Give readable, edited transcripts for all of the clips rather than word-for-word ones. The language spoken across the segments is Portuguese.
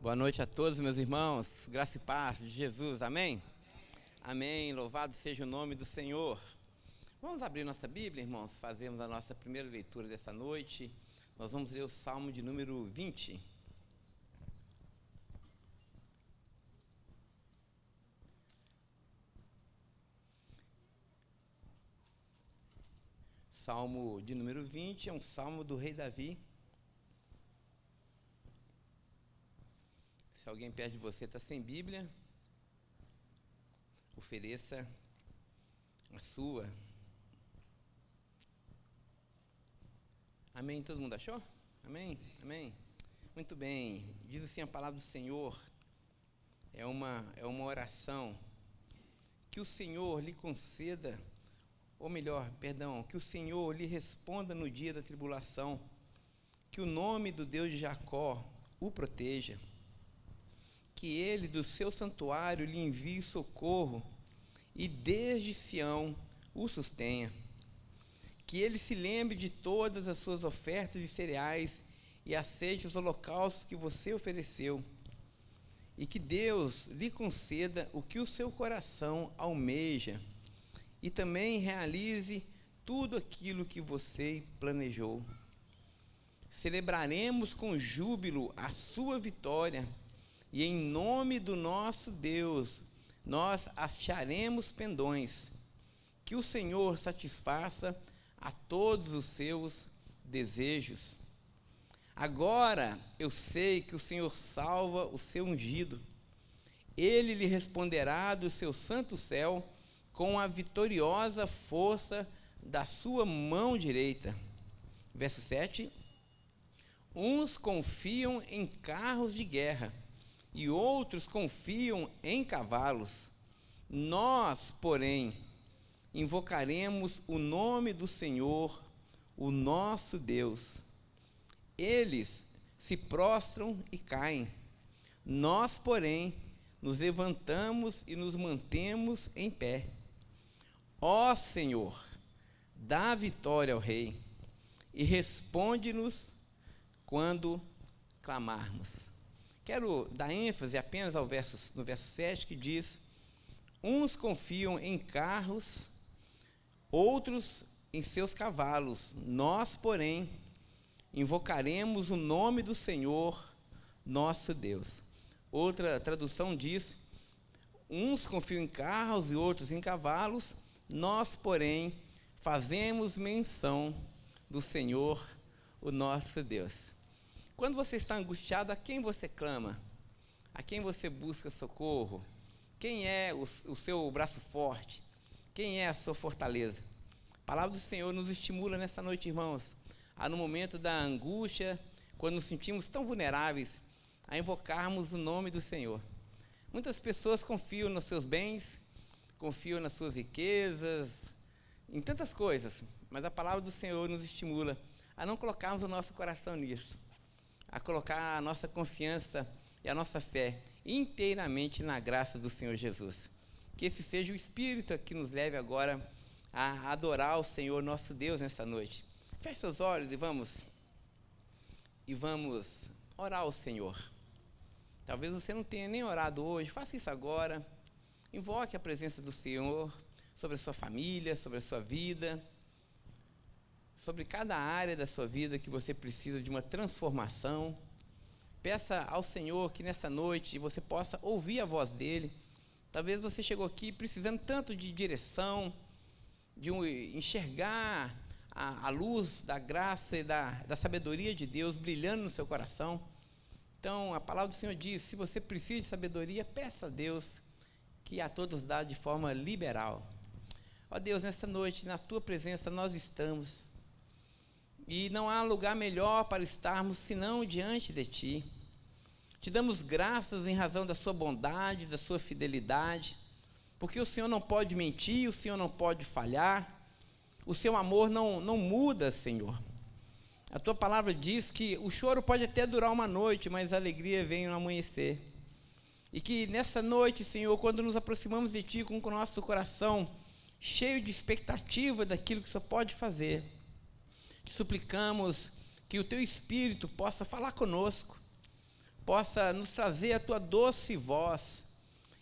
Boa noite a todos, meus irmãos. Graça e paz de Jesus. Amém? Amém. Louvado seja o nome do Senhor. Vamos abrir nossa Bíblia, irmãos. Fazemos a nossa primeira leitura dessa noite. Nós vamos ler o Salmo de número 20. Salmo de número 20 é um salmo do rei Davi. Se alguém perto de você está sem Bíblia, ofereça a sua. Amém? Todo mundo achou? Amém? Amém? Muito bem. Diz assim a palavra do Senhor. É uma oração. Que o Senhor lhe conceda, ou melhor, perdão, que o Senhor lhe responda no dia da tribulação. Que o nome do Deus de Jacó o proteja. Que ele do seu santuário lhe envie socorro e desde Sião o sustenha. Que ele se lembre de todas as suas ofertas de cereais e aceite os holocaustos que você ofereceu. E que Deus lhe conceda o que o seu coração almeja e também realize tudo aquilo que você planejou. Celebraremos com júbilo a sua vitória. E em nome do nosso Deus, nós acharemos pendões. Que o Senhor satisfaça a todos os seus desejos. Agora eu sei que o Senhor salva o seu ungido. Ele lhe responderá do seu santo céu com a vitoriosa força da sua mão direita. Verso 7. Uns confiam em carros de guerra, e outros confiam em cavalos. Nós, porém, invocaremos o nome do Senhor, o nosso Deus. Eles se prostram e caem. Nós, porém, nos levantamos e nos mantemos em pé. Ó Senhor, dá vitória ao Rei e responde-nos quando clamarmos. Quero dar ênfase apenas no verso 7, que diz: uns confiam em carros, outros em seus cavalos. Nós, porém, invocaremos o nome do Senhor, nosso Deus. Outra tradução diz: uns confiam em carros e outros em cavalos. Nós, porém, fazemos menção do Senhor, o nosso Deus. Quando você está angustiado, a quem você clama? A quem você busca socorro? Quem é o seu braço forte? Quem é a sua fortaleza? A palavra do Senhor nos estimula nessa noite, irmãos, a no momento da angústia, quando nos sentimos tão vulneráveis, a invocarmos o nome do Senhor. Muitas pessoas confiam nos seus bens, confiam nas suas riquezas, em tantas coisas, mas a palavra do Senhor nos estimula a não colocarmos o nosso coração nisso, a colocar a nossa confiança e a nossa fé inteiramente na graça do Senhor Jesus. Que esse seja o Espírito que nos leve agora a adorar o Senhor nosso Deus nessa noite. Feche seus olhos e vamos orar ao Senhor. Talvez você não tenha nem orado hoje, faça isso agora. Invoque a presença do Senhor sobre a sua família, sobre a sua vida, sobre cada área da sua vida que você precisa de uma transformação. Peça ao Senhor que nessa noite você possa ouvir a voz dEle. Talvez você chegou aqui precisando tanto de direção, de enxergar a luz da graça e da sabedoria de Deus brilhando no seu coração. Então, a palavra do Senhor diz: se você precisa de sabedoria, peça a Deus, que a todos dá de forma liberal. Ó Deus, nesta noite, na Tua presença nós estamos. E não há lugar melhor para estarmos senão diante de Ti. Te damos graças em razão da Sua bondade, da Sua fidelidade, porque o Senhor não pode mentir, o Senhor não pode falhar, o Seu amor não muda, Senhor. A Tua palavra diz que o choro pode até durar uma noite, mas a alegria vem no amanhecer. E que nessa noite, Senhor, quando nos aproximamos de Ti com o nosso coração cheio de expectativa daquilo que o Senhor pode fazer, te suplicamos que o Teu Espírito possa falar conosco, possa nos trazer a tua doce voz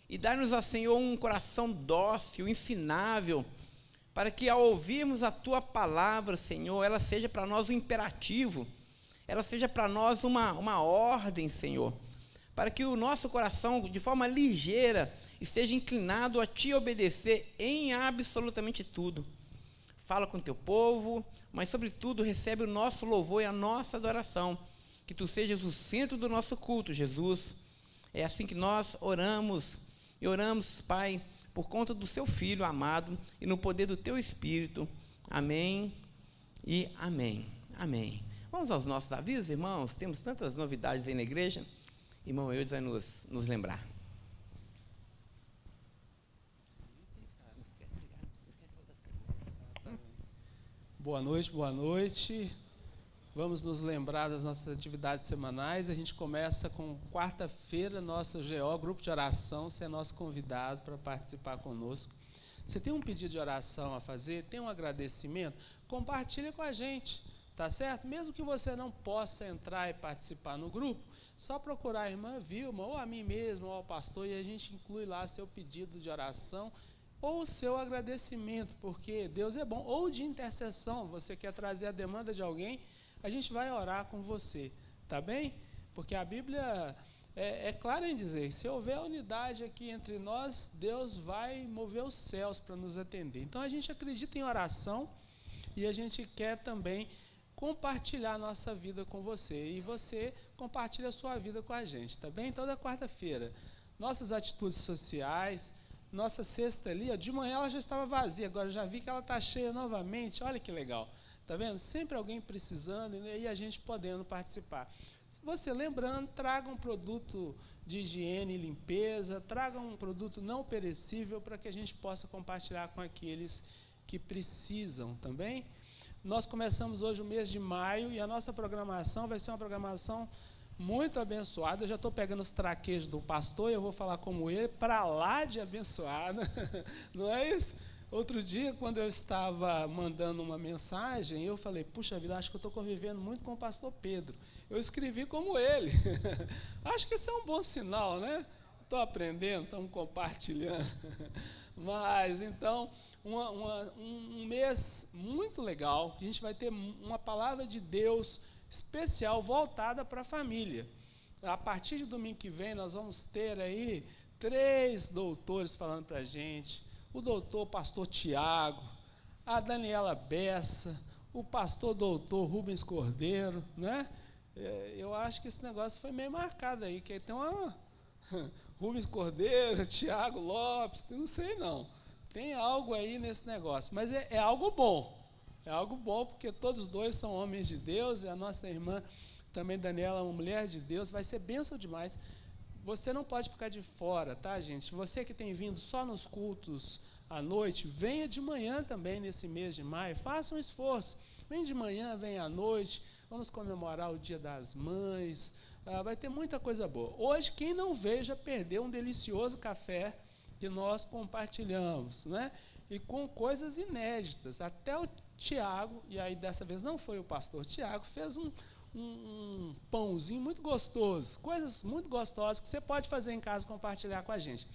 e dar-nos, ó Senhor, um coração dócil, ensinável, para que ao ouvirmos a tua palavra, Senhor, ela seja para nós um imperativo, ela seja para nós uma ordem, Senhor, para que o nosso coração, de forma ligeira, esteja inclinado a te obedecer em absolutamente tudo. Fala com o teu povo, mas sobretudo recebe o nosso louvor e a nossa adoração, que tu sejas o centro do nosso culto, Jesus. É assim que nós oramos, e oramos, Pai, por conta do seu Filho amado e no poder do teu Espírito. Amém e amém. Amém. Vamos aos nossos avisos, irmãos? Temos tantas novidades aí na igreja. Irmão Eudes vai nos lembrar. Boa noite, boa noite. Vamos nos lembrar das nossas atividades semanais. A gente começa com quarta-feira, nosso GO, grupo de oração. Você é nosso convidado para participar conosco. Você tem um pedido de oração a fazer, tem um agradecimento, compartilha com a gente, tá certo? Mesmo que você não possa entrar e participar no grupo, só procurar a irmã Vilma, ou a mim mesmo, ou ao pastor, e a gente inclui lá seu pedido de oração, ou o seu agradecimento, porque Deus é bom, ou de intercessão, você quer trazer a demanda de alguém, a gente vai orar com você, tá bem? Porque a Bíblia é clara em dizer, se houver unidade aqui entre nós, Deus vai mover os céus para nos atender. Então a gente acredita em oração e a gente quer também compartilhar a nossa vida com você, e você compartilha a sua vida com a gente, tá bem? Toda quarta-feira, nossas atitudes sociais, nossa cesta ali, ó, de manhã ela já estava vazia, agora já vi que ela está cheia novamente, olha que legal, tá vendo? Sempre alguém precisando, né, e a gente podendo participar. Você lembrando, traga um produto de higiene e limpeza, traga um produto não perecível para que a gente possa compartilhar com aqueles que precisam também. Nós começamos hoje o mês de maio e a nossa programação vai ser uma programação muito abençoada. Eu já estou pegando os traquejos do pastor e eu vou falar como ele, para lá de abençoada, não é isso? Outro dia, quando eu estava mandando uma mensagem, eu falei, puxa vida, acho que eu estou convivendo muito com o pastor Pedro. Eu escrevi como ele. Acho que isso é um bom sinal, né? Estou aprendendo, estamos compartilhando. Mas, então, um mês muito legal, que a gente vai ter uma palavra de Deus especial voltada para a família. A partir de domingo que vem, nós vamos ter aí 3 doutores falando para a gente. O doutor pastor Tiago, a Daniela Bessa, o pastor doutor Rubens Cordeiro, né? Eu acho que esse negócio foi meio marcado aí, que tem uma Rubens Cordeiro, Tiago Lopes, não sei não. Tem algo aí nesse negócio, mas é algo bom. É algo bom porque todos dois são homens de Deus, e a nossa irmã também, Daniela, uma mulher de Deus, vai ser bênção demais. Você não pode ficar de fora, tá, gente? Você que tem vindo só nos cultos à noite, venha de manhã também nesse mês de maio, faça um esforço. Vem de manhã, vem à noite, vamos comemorar o Dia das Mães, vai ter muita coisa boa. Hoje, quem não veio já perdeu um delicioso café que nós compartilhamos, né? E com coisas inéditas. Até o Tiago, e aí dessa vez não foi o pastor Tiago, fez um pãozinho muito gostoso, coisas muito gostosas que você pode fazer em casa e compartilhar com a gente.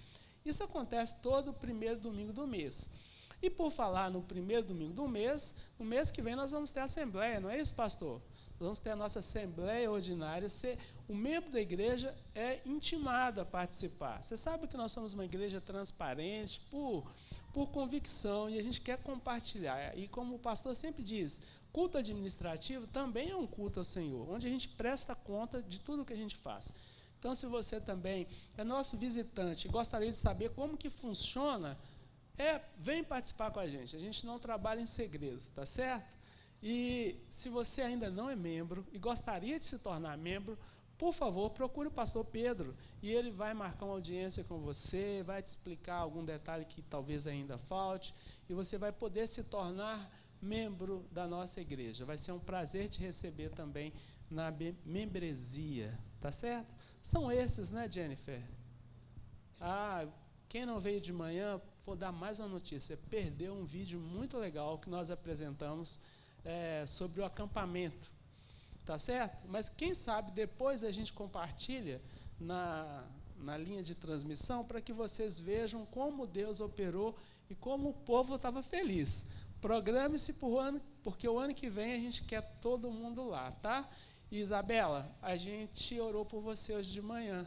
Isso acontece todo primeiro domingo do mês. E por falar no primeiro domingo do mês, no mês que vem nós vamos ter a assembleia, não é isso, pastor? Nós vamos ter a nossa assembleia ordinária. O membro da igreja é intimado a participar. Você sabe que nós somos uma igreja transparente por convicção, e a gente quer compartilhar. E como o pastor sempre diz, culto administrativo também é um culto ao Senhor, onde a gente presta conta de tudo que a gente faz. Então, se você também é nosso visitante e gostaria de saber como que funciona, vem participar com a gente. A gente não trabalha em segredos, tá certo? E se você ainda não é membro e gostaria de se tornar membro, por favor, procure o pastor Pedro, e ele vai marcar uma audiência com você, vai te explicar algum detalhe que talvez ainda falte, e você vai poder se tornar membro da nossa igreja. Vai ser um prazer te receber também na membresia, tá certo? São esses, né, Jennifer? Quem não veio de manhã, vou dar mais uma notícia, perdeu um vídeo muito legal que nós apresentamos sobre o acampamento. tá certo? Mas quem sabe depois a gente compartilha na linha de transmissão para que vocês vejam como Deus operou e como o povo estava feliz. Programe-se porque o ano que vem a gente quer todo mundo lá, tá? E Isabela, a gente orou por você hoje de manhã,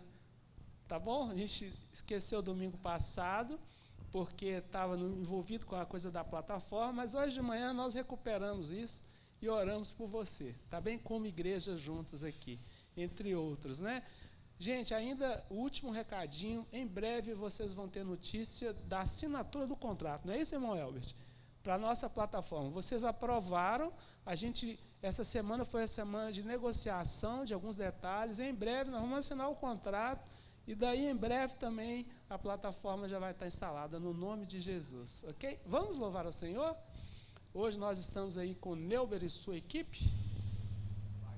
tá bom? A gente esqueceu domingo passado, porque estava envolvido com a coisa da plataforma, mas hoje de manhã nós recuperamos isso e oramos por você, tá bem? Como igreja juntos aqui, entre outros, né? Gente, ainda o último recadinho, em breve vocês vão ter notícia da assinatura do contrato, não é isso, irmão Elbert? Para a nossa plataforma. Vocês aprovaram, essa semana foi a semana de negociação de alguns detalhes, em breve nós vamos assinar o contrato, e daí em breve também a plataforma já vai estar instalada no nome de Jesus, ok? Vamos louvar ao Senhor? Hoje nós estamos aí com Neuber e sua equipe.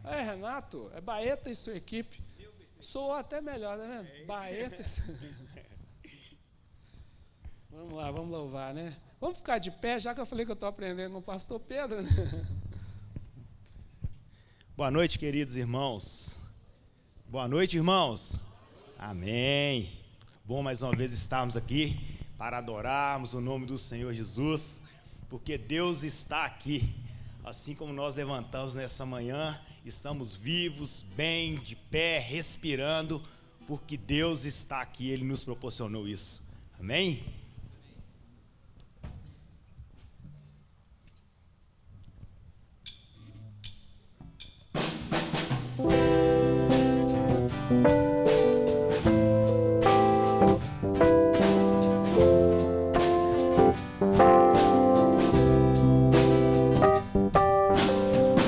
Renato, é Baeta e sua equipe. Soou até melhor, tá vendo? Baeta e sua... Vamos lá, vamos louvar, né? Vamos ficar de pé, já que eu falei que eu estou aprendendo com o pastor Pedro, né? Boa noite, queridos irmãos. Boa noite, irmãos. Amém. Bom mais uma vez estarmos aqui para adorarmos o nome do Senhor Jesus, porque Deus está aqui. Assim como nós levantamos nessa manhã, estamos vivos, bem, de pé, respirando, porque Deus está aqui, Ele nos proporcionou isso. Amém?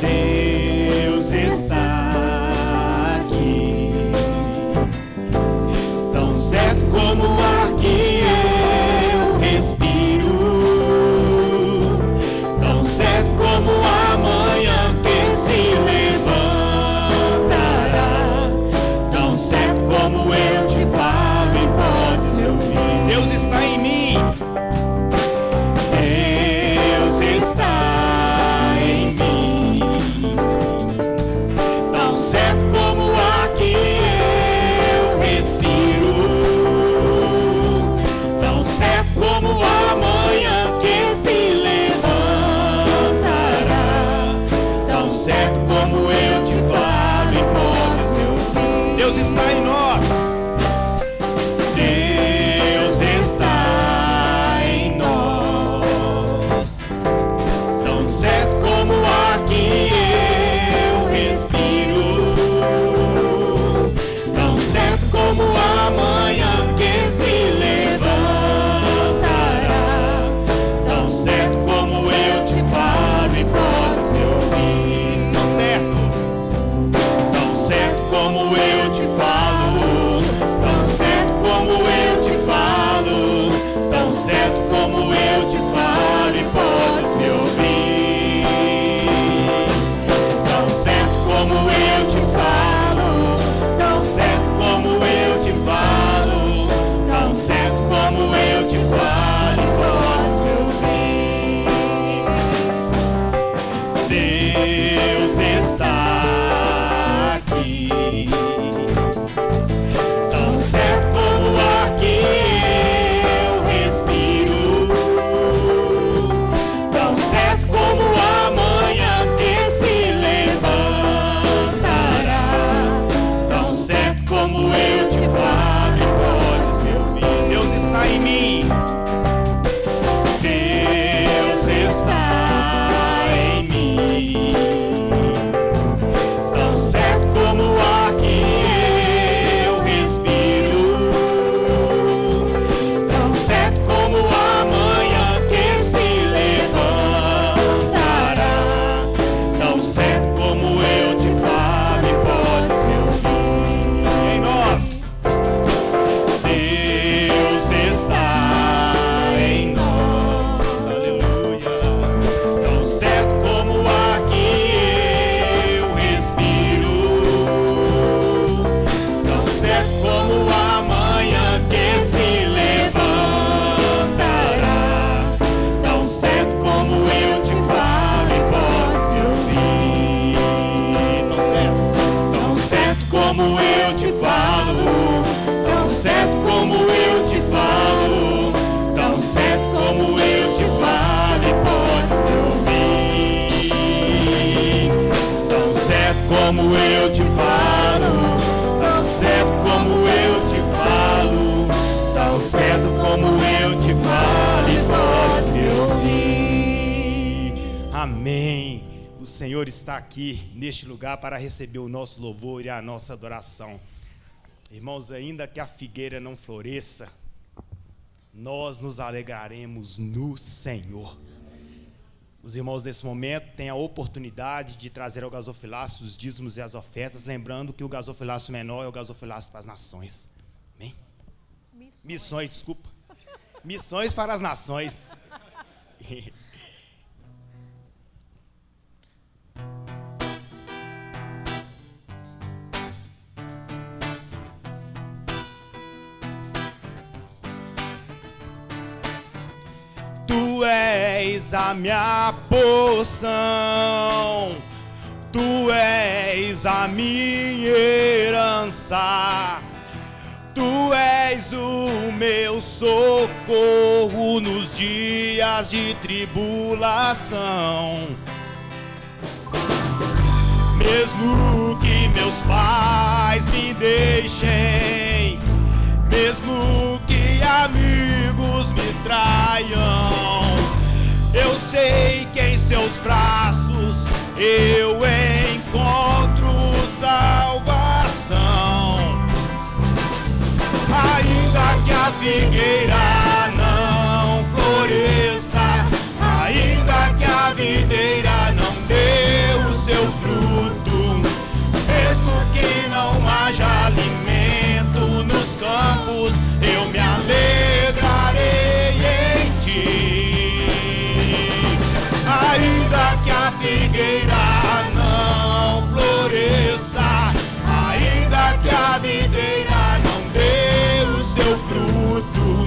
Deus está aqui, tão certo como o ar que eu respiro, tão certo como a manhã que se levantará, tão certo como eu te falo e podes me ouvir. Deus está em mim. Deus está em mim, tão certo como o ar que eu respiro, tão certo como a manhã que se levantará, tão certo como eu te falo e podes me ouvir. Deus está em nós. Deus está em nós, tão certo como o ar que eu respiro, tão certo como a manhã que se levantará, tão certo como eu te falo e podes me ouvir. Tão certo como eu te falo, tão certo como eu te falo, tão certo como eu te falo e podes me ouvir. Tão certo como eu te falo, tão certo como eu te falo, tão certo como eu te falo e podes me ouvir. Deus está aqui, tão certo como o ar que eu respiro, tão certo como a manhã que se levantará, tão certo como eu te falo e podes me ouvir. Deus está em mim. Deus está em mim, tão certo como o ar que como eu te falo, tão certo como eu te falo, tão certo como eu te falo, e podes me ouvir. Tão certo como eu te falo, tão certo como eu te falo, tão certo como eu te falo, e podes me ouvir. Amém. O Senhor está aqui neste lugar para receber o nosso louvor e a nossa adoração. Irmãos, ainda que a figueira não floresça, nós nos alegraremos no Senhor. Os irmãos nesse momento têm a oportunidade de trazer ao gasofilácio os dízimos e as ofertas, lembrando que o gasofilácio menor é o gasofilácio para as nações. Amém? Missões, desculpa. Missões para as nações. Tu és a minha porção, tu és a minha herança, tu és o meu socorro nos dias de tribulação. Mesmo que meus pais me deixem, mesmo que amigos me traiam, eu sei que em seus braços eu encontro salvação. Ainda que a figueira não floresça, ainda que a videira não dê o seu fruto, mesmo que não haja alimento nos campos, eu me alegrarei em ti. Ainda que a figueira não floresça, ainda que a videira não dê o seu fruto,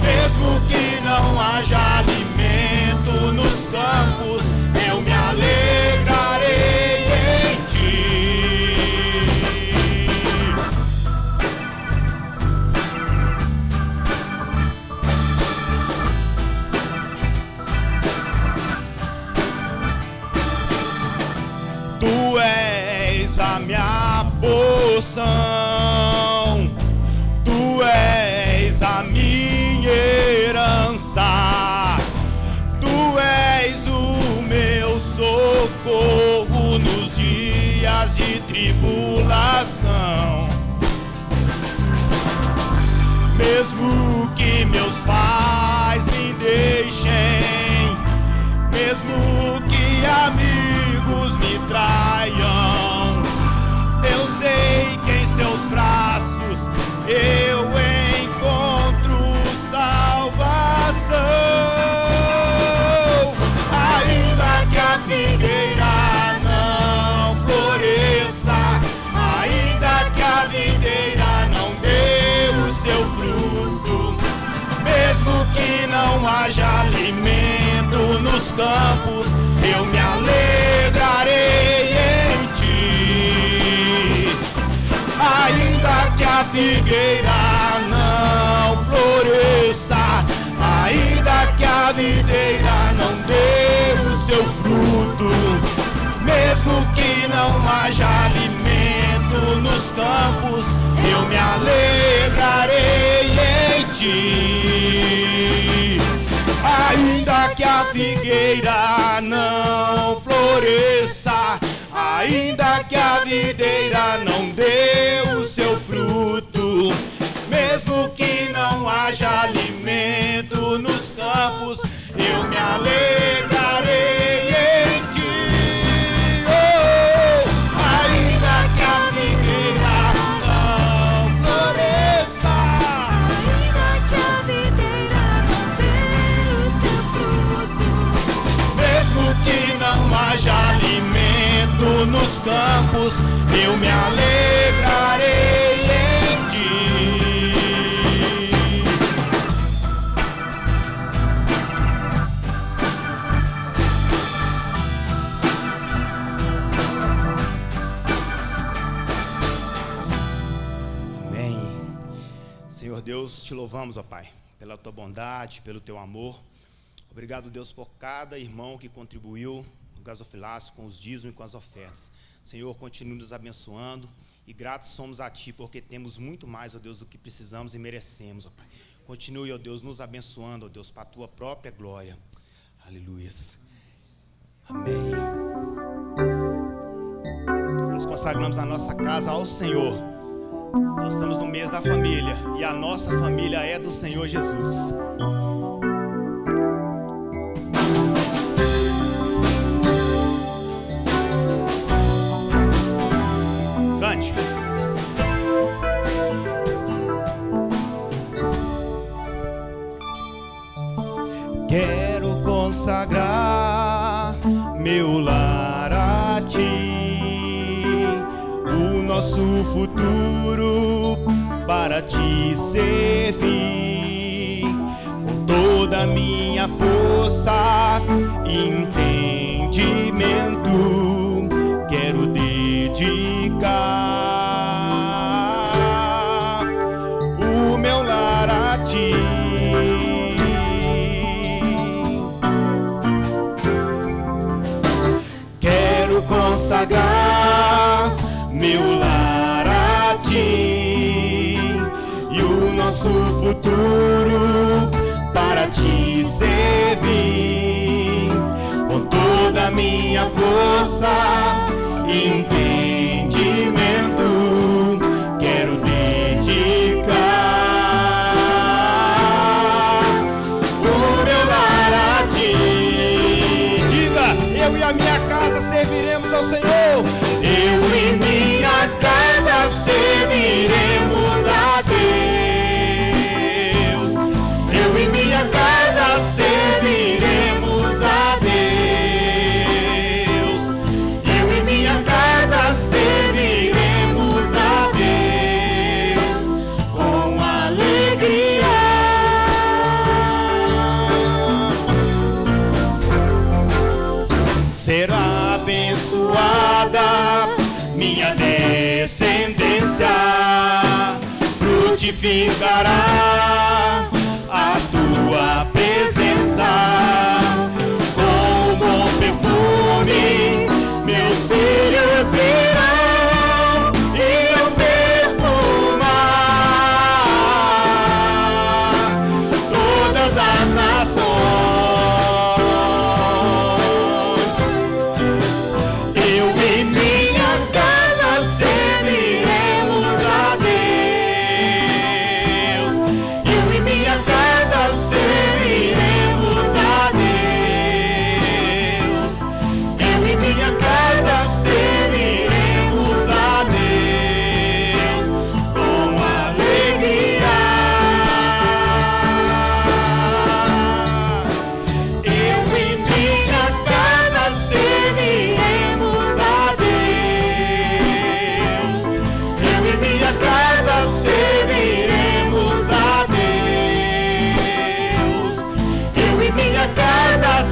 mesmo que não haja alimento nos campos, eu me alegrarei em ti. Tu és a minha porção, tu és a minha herança, tu és o meu socorro nos dias de tribulação. Mesmo que meus pais me deixem, mesmo que amigos me traiam, eu sei que em seus braços eu encontro salvação. Ainda que a figueira não floresça, ainda que a videira não dê o seu fruto, mesmo que não haja alimento nos campos, eu me alegrarei em ti. Ainda que a figueira não floresça, ainda que a videira não dê o seu fruto, mesmo que não haja alimento nos campos, eu me alegrarei em ti. Ainda que a figueira não floresça, ainda que a videira não dê o seu fruto, mesmo que não haja alimento nos campos, eu me alegrarei em ti. Oh, ainda que a figueira não floresça, ainda que a videira não dê o seu fruto, mesmo que não haja alimento nos campos, eu me alegro. Senhor Deus, te louvamos, ó Pai, pela tua bondade, pelo teu amor. Obrigado, Deus, por cada irmão que contribuiu no gasofilácio, com os dízimos e com as ofertas. Senhor, continue nos abençoando e gratos somos a Ti, porque temos muito mais, ó Deus, do que precisamos e merecemos, ó Pai. Continue, ó Deus, nos abençoando, ó Deus, para a Tua própria glória. Aleluias. Amém. Nós consagramos a nossa casa ao Senhor. Nós estamos no mês da família e a nossa família é do Senhor Jesus. Cante. Quero consagrar meu lar a Ti, o nosso futuro para Te servir, com toda a minha força e entendimento, quero dedicar o meu lar a Ti. Consagrar meu lar a Ti e o nosso futuro para Te servir, com toda a minha força e entendimento, quero dedicar o meu lar a Ti. Diga, eu e a minha casa serviremos ao Senhor. Eu e minha casa serviremos a Deus. Eu e minha casa serviremos a Deus. Eu e minha casa serviremos a Deus com alegria. Será abençoada minha descendência, frutificará a Tua presença, com bom perfume meus filhos virão e eu perfumar todas as nações.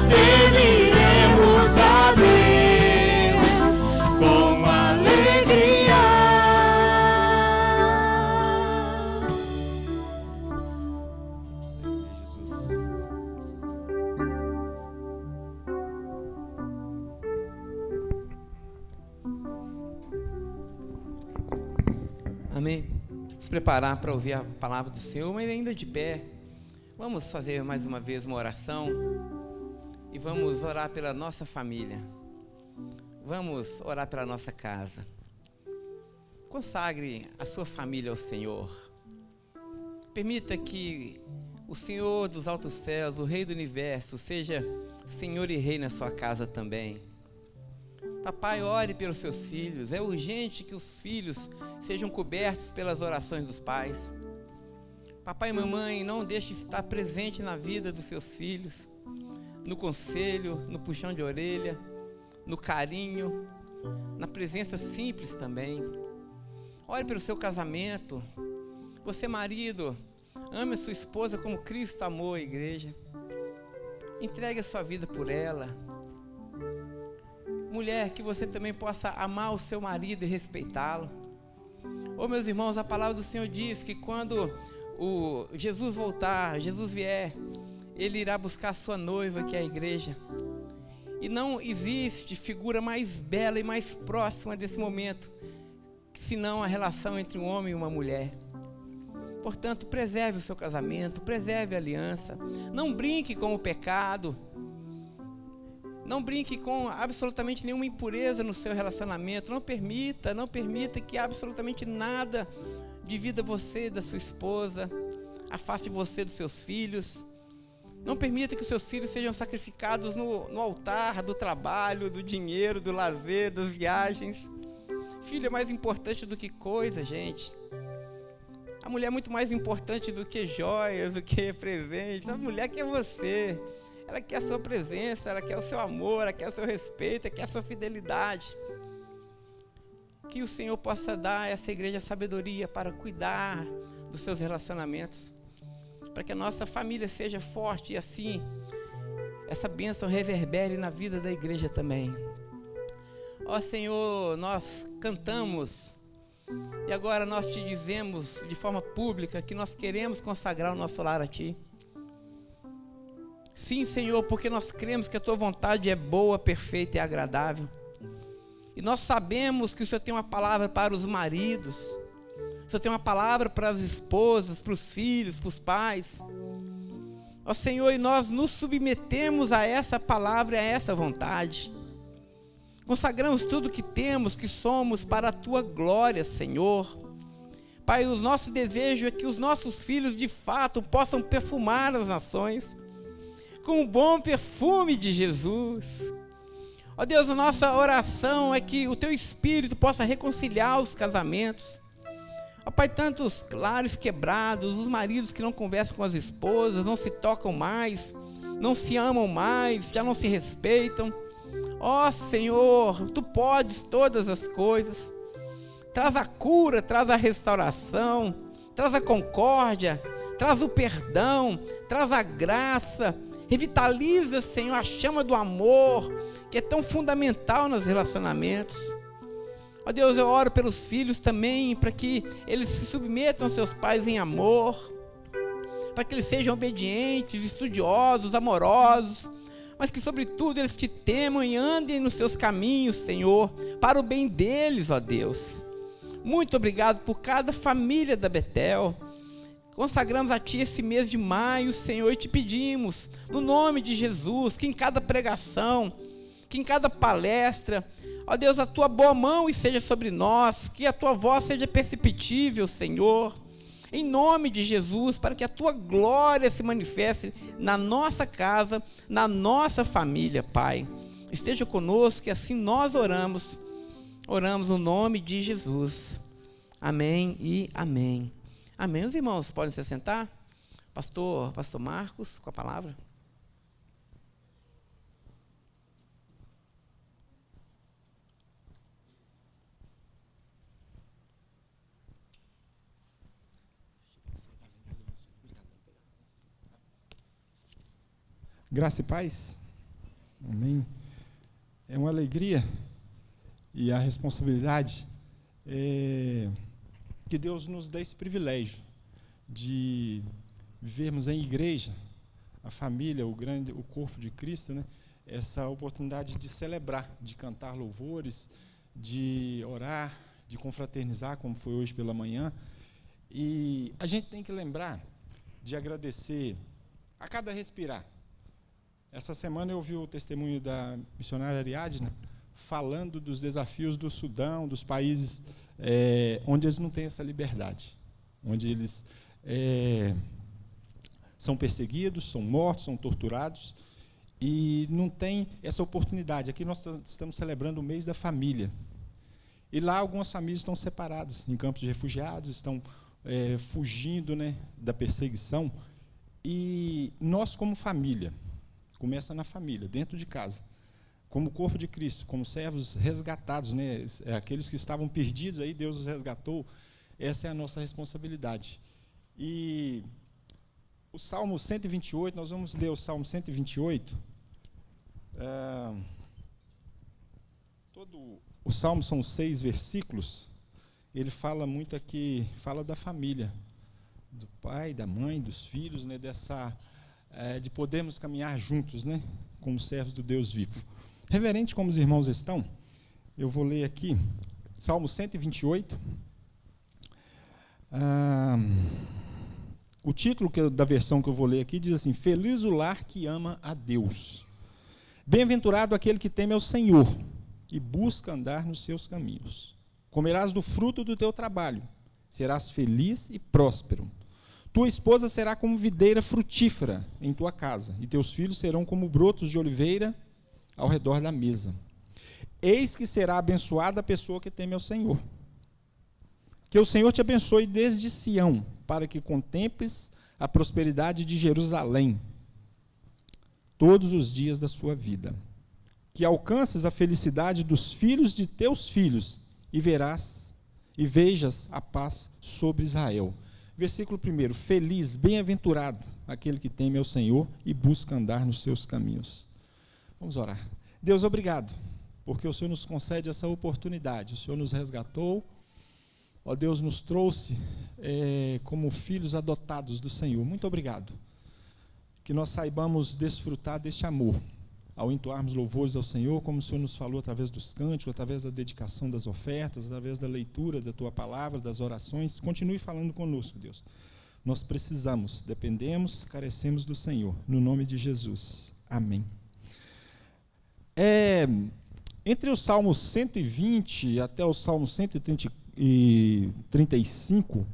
Serviremos a Deus com alegria. Jesus. Amém. Se preparar para ouvir a palavra do Senhor, mas ainda de pé. Vamos fazer mais uma vez uma oração e vamos orar pela nossa família. Vamos orar pela nossa casa. Consagre a sua família ao Senhor. Permita que o Senhor dos altos céus, o Rei do universo, seja Senhor e Rei na sua casa também. Papai, ore pelos seus filhos. É urgente que os filhos sejam cobertos pelas orações dos pais. Papai e mamãe, não deixe de estar presente na vida dos seus filhos, no conselho, no puxão de orelha, no carinho, na presença simples também. Ore pelo seu casamento. Você, marido, ame a sua esposa como Cristo amou a igreja. Entregue a sua vida por ela. Mulher, que você também possa amar o seu marido e respeitá-lo. Meus irmãos, a palavra do Senhor diz que quando o Jesus voltar, Jesus vier, Ele irá buscar a sua noiva, que é a igreja. E não existe figura mais bela e mais próxima desse momento, senão a relação entre um homem e uma mulher. Portanto, preserve o seu casamento, preserve a aliança. Não brinque com o pecado. Não brinque com absolutamente nenhuma impureza no seu relacionamento. Não permita que absolutamente nada divida você da sua esposa, afaste você dos seus filhos. Não permita que os seus filhos sejam sacrificados no altar do trabalho, do dinheiro, do lazer, das viagens. Filho é mais importante do que coisa, gente. A mulher é muito mais importante do que joias, do que presentes. A mulher quer você. Ela quer a sua presença, ela quer o seu amor, ela quer o seu respeito, ela quer a sua fidelidade. Que o Senhor possa dar a essa igreja sabedoria para cuidar dos seus relacionamentos, para que a nossa família seja forte e assim essa bênção reverbere na vida da igreja também. Ó Senhor, nós cantamos e agora nós te dizemos de forma pública que nós queremos consagrar o nosso lar a Ti. Sim, Senhor, porque nós cremos que a Tua vontade é boa, perfeita e agradável. E nós sabemos que o Senhor tem uma palavra para os maridos, o Senhor tem uma palavra para as esposas, para os filhos, para os pais. Ó Senhor, e nós nos submetemos a essa palavra e a essa vontade. Consagramos tudo que temos, que somos, para a Tua glória, Senhor. Pai, o nosso desejo é que os nossos filhos de fato possam perfumar as nações com o bom perfume de Jesus. Ó Deus, a nossa oração é que o Teu Espírito possa reconciliar os casamentos. Ó Pai, tantos lares quebrados, os maridos que não conversam com as esposas, não se tocam mais, não se amam mais, já não se respeitam. Ó Senhor, Tu podes todas as coisas. Traz a cura, traz a restauração, traz a concórdia, traz o perdão, traz a graça. Revitaliza, Senhor, a chama do amor, que é tão fundamental nos relacionamentos. Ó Deus, eu oro pelos filhos também, para que eles se submetam aos seus pais em amor, para que eles sejam obedientes, estudiosos, amorosos, mas que sobretudo eles Te temam e andem nos seus caminhos, Senhor, para o bem deles, ó Deus. Muito obrigado por cada família da Betel. Consagramos a Ti esse mês de maio, Senhor, e Te pedimos, no nome de Jesus, que em cada pregação, que em cada palestra, ó Deus, a Tua boa mão esteja sobre nós, que a Tua voz seja perceptível, Senhor, em nome de Jesus, para que a Tua glória se manifeste na nossa casa, na nossa família, Pai. Esteja conosco, que assim nós oramos no nome de Jesus. Amém e amém. Amém. Os irmãos podem se sentar? Pastor Marcos, com a palavra. Graça e paz. Amém. É uma alegria e a responsabilidade que Deus nos dá esse privilégio de vivermos em igreja, a família, o corpo de Cristo, né? Essa oportunidade de celebrar, de cantar louvores, de orar, de confraternizar, como foi hoje pela manhã. E a gente tem que lembrar de agradecer a cada respirar. Essa semana eu ouvi o testemunho da missionária Ariadna falando dos desafios do Sudão, dos países onde eles não têm essa liberdade, onde eles são perseguidos, são mortos, são torturados, e não tem essa oportunidade. Aqui nós estamos celebrando o mês da família, e lá algumas famílias estão separadas, em campos de refugiados, estão fugindo, né, da perseguição, e nós como família, começa na família, dentro de casa, como corpo de Cristo, como servos resgatados, né, aqueles que estavam perdidos, aí Deus os resgatou. Essa é a nossa responsabilidade. E o Salmo 128, nós vamos ler o Salmo 128. Todo o Salmo são 6 versículos. Ele fala muito aqui, fala da família, do pai, da mãe, dos filhos, né, de podermos caminhar juntos, né, como servos do Deus vivo. Reverente como os irmãos estão, eu vou ler aqui, Salmo 128. O título da versão que eu vou ler aqui diz assim: Feliz o lar que ama a Deus. Bem-aventurado aquele que teme ao Senhor e busca andar nos seus caminhos. Comerás do fruto do teu trabalho, serás feliz e próspero. Tua esposa será como videira frutífera em tua casa, e teus filhos serão como brotos de oliveira ao redor da mesa. Eis que será abençoada a pessoa que teme ao Senhor. Que o Senhor te abençoe desde Sião, para que contemples a prosperidade de Jerusalém todos os dias da sua vida. Que alcances a felicidade dos filhos de teus filhos e vejas a paz sobre Israel. Versículo 1: Feliz, bem-aventurado aquele que teme ao Senhor e busca andar nos seus caminhos. Vamos orar. Deus, obrigado, porque o Senhor nos concede essa oportunidade. O Senhor nos resgatou, ó Deus, nos trouxe como filhos adotados do Senhor. Muito obrigado. Que nós saibamos desfrutar deste amor, ao entoarmos louvores ao Senhor, como o Senhor nos falou através dos cânticos, através da dedicação das ofertas, através da leitura da Tua palavra, das orações. Continue falando conosco, Deus. Nós precisamos, dependemos, carecemos do Senhor. No nome de Jesus. Amém. Entre os Salmos 120 até o Salmo 135,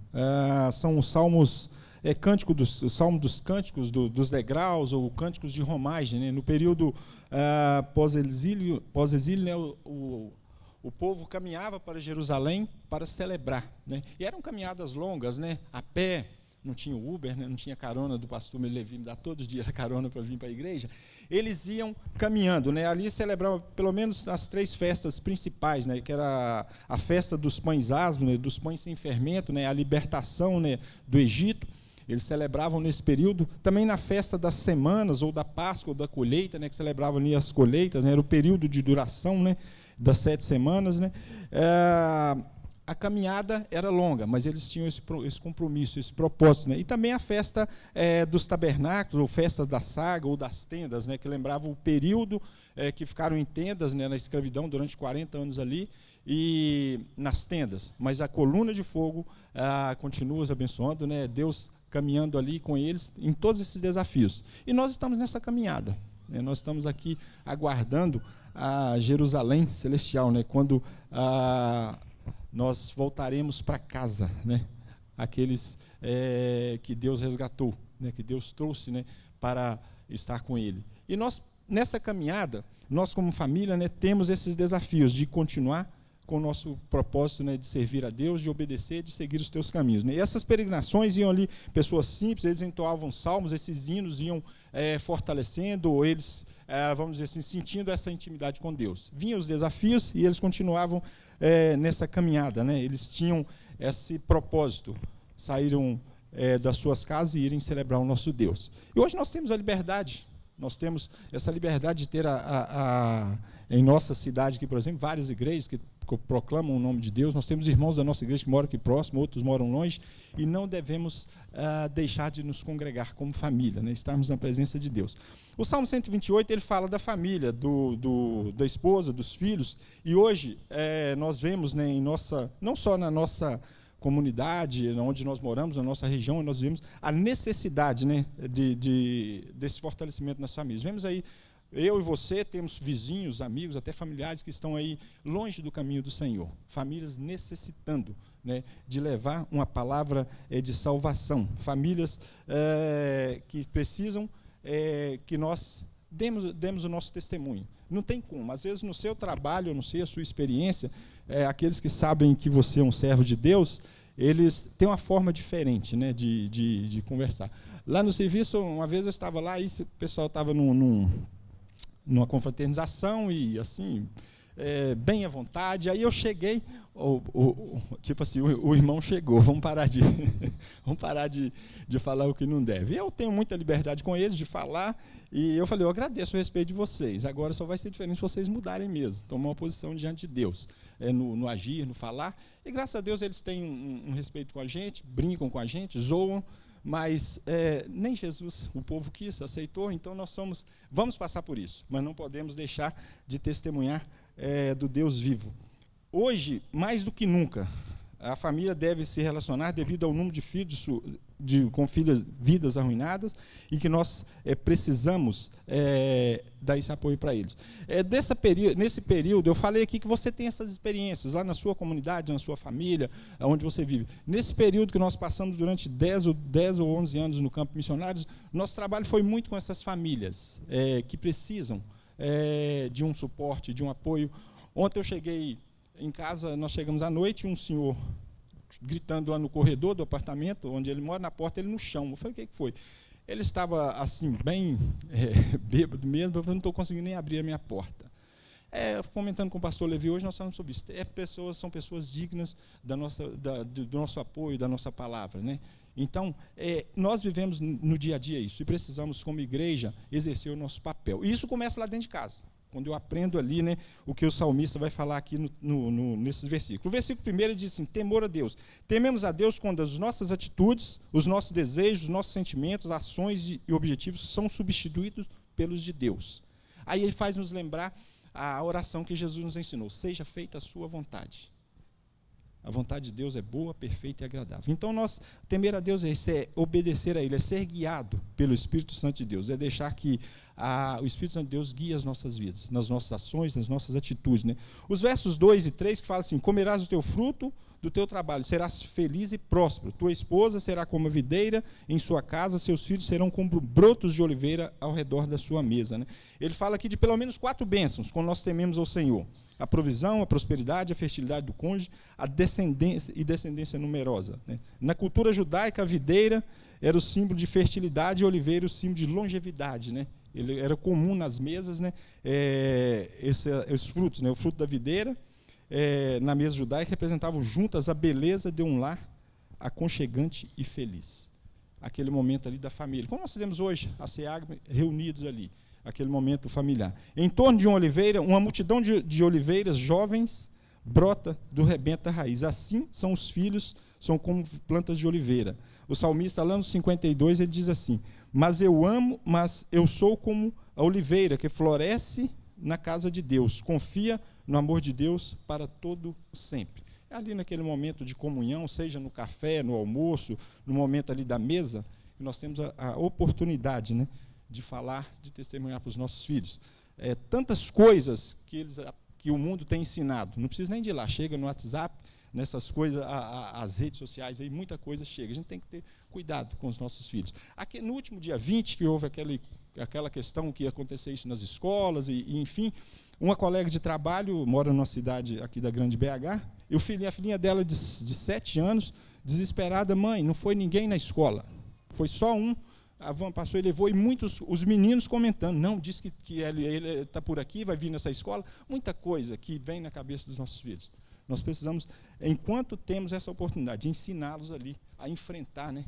são os Salmos... Salmo dos Cânticos dos Degraus, ou Cânticos de Romagem, né? No período pós-exílio, né, o povo caminhava para Jerusalém para celebrar, né? E eram caminhadas longas, né? A pé, não tinha Uber, né? Não tinha carona do pastor Melevi, dá todos os dias a carona para vir para a igreja. Eles iam caminhando, né? Ali celebravam pelo menos as 3 festas principais, né? Que era a festa dos pães asmos, né? Dos pães sem fermento, né? A libertação, né? Do Egito. Eles celebravam nesse período, também na festa das semanas, ou da Páscoa, ou da colheita, né, que celebravam ali as colheitas, né, era o período de duração, né, das 7 semanas. Né. A caminhada era longa, mas eles tinham esse compromisso, esse propósito. Né. E também a festa dos tabernáculos, ou festas da saga, ou das tendas, né, que lembravam o período que ficaram em tendas, né, na escravidão durante 40 anos ali, e nas tendas. Mas a coluna de fogo continua os abençoando, né, Deus caminhando ali com eles em todos esses desafios. E nós estamos nessa caminhada, né? Nós estamos aqui aguardando a Jerusalém celestial, né? Quando nós voltaremos para casa, né? Aqueles que Deus resgatou, né? Que Deus trouxe, né? Para estar com Ele. E nós, nessa caminhada, nós como família, né? Temos esses desafios de continuar com o nosso propósito, né, de servir a Deus, de obedecer, de seguir os teus caminhos. Né? E essas peregrinações iam ali, pessoas simples, eles entoavam salmos, esses hinos iam fortalecendo, ou eles, vamos dizer assim, sentindo essa intimidade com Deus. Vinham os desafios e eles continuavam nessa caminhada. Né? Eles tinham esse propósito, saíram das suas casas e irem celebrar o nosso Deus. E hoje nós temos a liberdade, nós temos essa liberdade de ter em nossa cidade aqui, por exemplo, várias igrejas que proclamam o nome de Deus. Nós temos irmãos da nossa igreja que moram aqui próximo, outros moram longe, e não devemos deixar de nos congregar como família, né? Estarmos na presença de Deus. O Salmo 128, ele fala da família, da esposa, dos filhos, e hoje nós vemos, né, não só na nossa comunidade, onde nós moramos, na nossa região, nós vemos a necessidade, né, desse fortalecimento nas famílias. Vemos aí, eu e você temos vizinhos, amigos, até familiares que estão aí longe do caminho do Senhor. Famílias necessitando, né, de levar uma palavra de salvação. Famílias que precisam que nós demos o nosso testemunho. Não tem como. Às vezes no seu trabalho, eu não sei a sua experiência, aqueles que sabem que você é um servo de Deus, eles têm uma forma diferente, né, de conversar. Lá no serviço, uma vez eu estava lá e o pessoal estava numa confraternização e assim, bem à vontade. Aí eu cheguei, tipo assim, o irmão chegou, vamos parar de falar o que não deve. Eu tenho muita liberdade com eles de falar, e eu falei, eu agradeço o respeito de vocês, agora só vai ser diferente se vocês mudarem mesmo, tomar uma posição diante de Deus, no agir, no falar, e graças a Deus eles têm um respeito com a gente, brincam com a gente, zoam, mas nem Jesus, o povo quis, aceitou, então vamos passar por isso, mas não podemos deixar de testemunhar do Deus vivo. Hoje, mais do que nunca, a família deve se relacionar devido ao número de filhos com vidas arruinadas, e que nós precisamos dar esse apoio para eles. Nesse período, eu falei aqui que você tem essas experiências lá na sua comunidade, na sua família, onde você vive. Nesse período que nós passamos durante 10 ou 11 anos no campo missionários, nosso trabalho foi muito com essas famílias que precisam de um suporte, de um apoio. Ontem eu cheguei em casa, nós chegamos à noite, um senhor gritando lá no corredor do apartamento, onde ele mora, na porta, ele no chão. Eu falei, o que foi? Ele estava, assim, bem bêbado mesmo, eu falei, não estou conseguindo nem abrir a minha porta. Comentando com o pastor Levi hoje, nós falamos sobre isso. São pessoas dignas do nosso apoio, da nossa palavra, né? Então, nós vivemos no dia a dia isso, e precisamos, como igreja, exercer o nosso papel. E isso começa lá dentro de casa. Quando eu aprendo ali, né, o que o salmista vai falar aqui nesses versículos. O versículo 1 diz assim, temor a Deus. Tememos a Deus quando as nossas atitudes, os nossos desejos, os nossos sentimentos, ações e objetivos são substituídos pelos de Deus. Aí ele faz nos lembrar a oração que Jesus nos ensinou, seja feita a sua vontade. A vontade de Deus é boa, perfeita e agradável. Então, temer a Deus é obedecer a Ele, é ser guiado pelo Espírito Santo de Deus, é deixar que o Espírito Santo de Deus guie as nossas vidas, nas nossas ações, nas nossas atitudes, né? Os versos 2 e 3 que falam assim, comerás o teu fruto do teu trabalho, serás feliz e próspero, tua esposa será como a videira em sua casa, seus filhos serão como brotos de oliveira ao redor da sua mesa, né? Ele fala aqui de pelo menos 4 bênçãos, quando nós tememos ao Senhor. A provisão, a prosperidade, a fertilidade do cônjuge, a descendência numerosa, né? Na cultura judaica, a videira era o símbolo de fertilidade e a oliveira o símbolo de longevidade, né? Ele era comum nas mesas, né? Esses frutos, né? O fruto da videira, na mesa judaica, representavam juntas a beleza de um lar aconchegante e feliz. Aquele momento ali da família. Como nós fizemos hoje, a SEAG, reunidos ali, aquele momento familiar. Em torno de uma oliveira, uma multidão de oliveiras jovens brota do rebento da raiz. Assim são os filhos, são como plantas de oliveira. O salmista, lá no 52, ele diz assim, mas eu sou como a oliveira que floresce na casa de Deus, confia no amor de Deus para todo sempre. É ali naquele momento de comunhão, seja no café, no almoço, no momento ali da mesa, que nós temos a oportunidade, né, de falar, de testemunhar para os nossos filhos. Tantas coisas que o mundo tem ensinado, não precisa nem de ir lá, chega no WhatsApp, nessas coisas, as redes sociais, aí muita coisa chega. A gente tem que ter cuidado com os nossos filhos. Aqui, no último dia 20, que houve aquela questão que ia acontecer isso nas escolas, e enfim, uma colega de trabalho mora numa cidade aqui da Grande BH, e a filhinha dela de 7 anos, desesperada, mãe, não foi ninguém na escola, foi só um. A van passou e levou, e os meninos comentando, não, diz que ele está por aqui, vai vir nessa escola, muita coisa que vem na cabeça dos nossos filhos. Nós precisamos, enquanto temos essa oportunidade, de ensiná-los ali a enfrentar, né,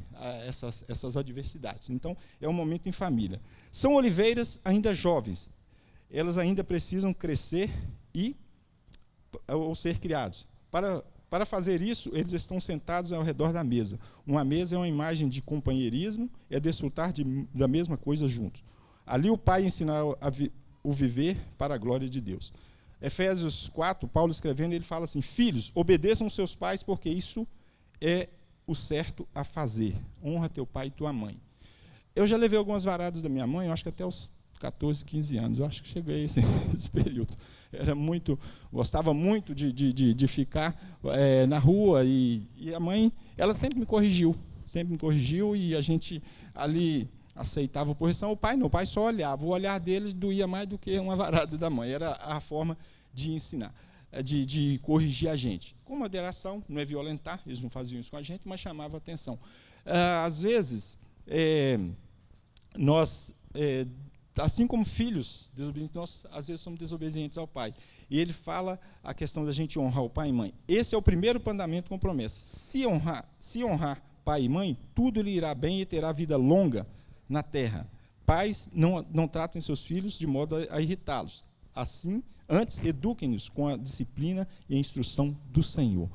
essas adversidades. Então, é um momento em família. São oliveiras ainda jovens, elas ainda precisam crescer ou ser criados. Para fazer isso, eles estão sentados ao redor da mesa. Uma mesa é uma imagem de companheirismo, é desfrutar da mesma coisa juntos. Ali o pai ensinará o viver para a glória de Deus. Efésios 4, Paulo escrevendo, ele fala assim, filhos, obedeçam aos seus pais, porque isso é o certo a fazer. Honra teu pai e tua mãe. Eu já levei algumas varadas da minha mãe, eu acho que até os 14, 15 anos, eu acho que cheguei nesse período. Gostava muito de ficar na rua, e a mãe, ela sempre me corrigiu, e a gente ali aceitava a correção. O pai não, o pai só olhava, o olhar dele doía mais do que uma varada da mãe, era a forma de ensinar, de corrigir a gente. Com moderação, não é violentar, eles não faziam isso com a gente, mas chamava a atenção. Às vezes, nós, assim como filhos desobedientes, nós às vezes somos desobedientes ao pai. e ele fala a questão da gente honrar o pai e mãe. Esse é o primeiro mandamento com promessa. Se honrar pai e mãe, tudo lhe irá bem e terá vida longa na terra. Pais, não tratem seus filhos de modo a irritá-los. Assim, antes, eduquem-nos com a disciplina e a instrução do Senhor.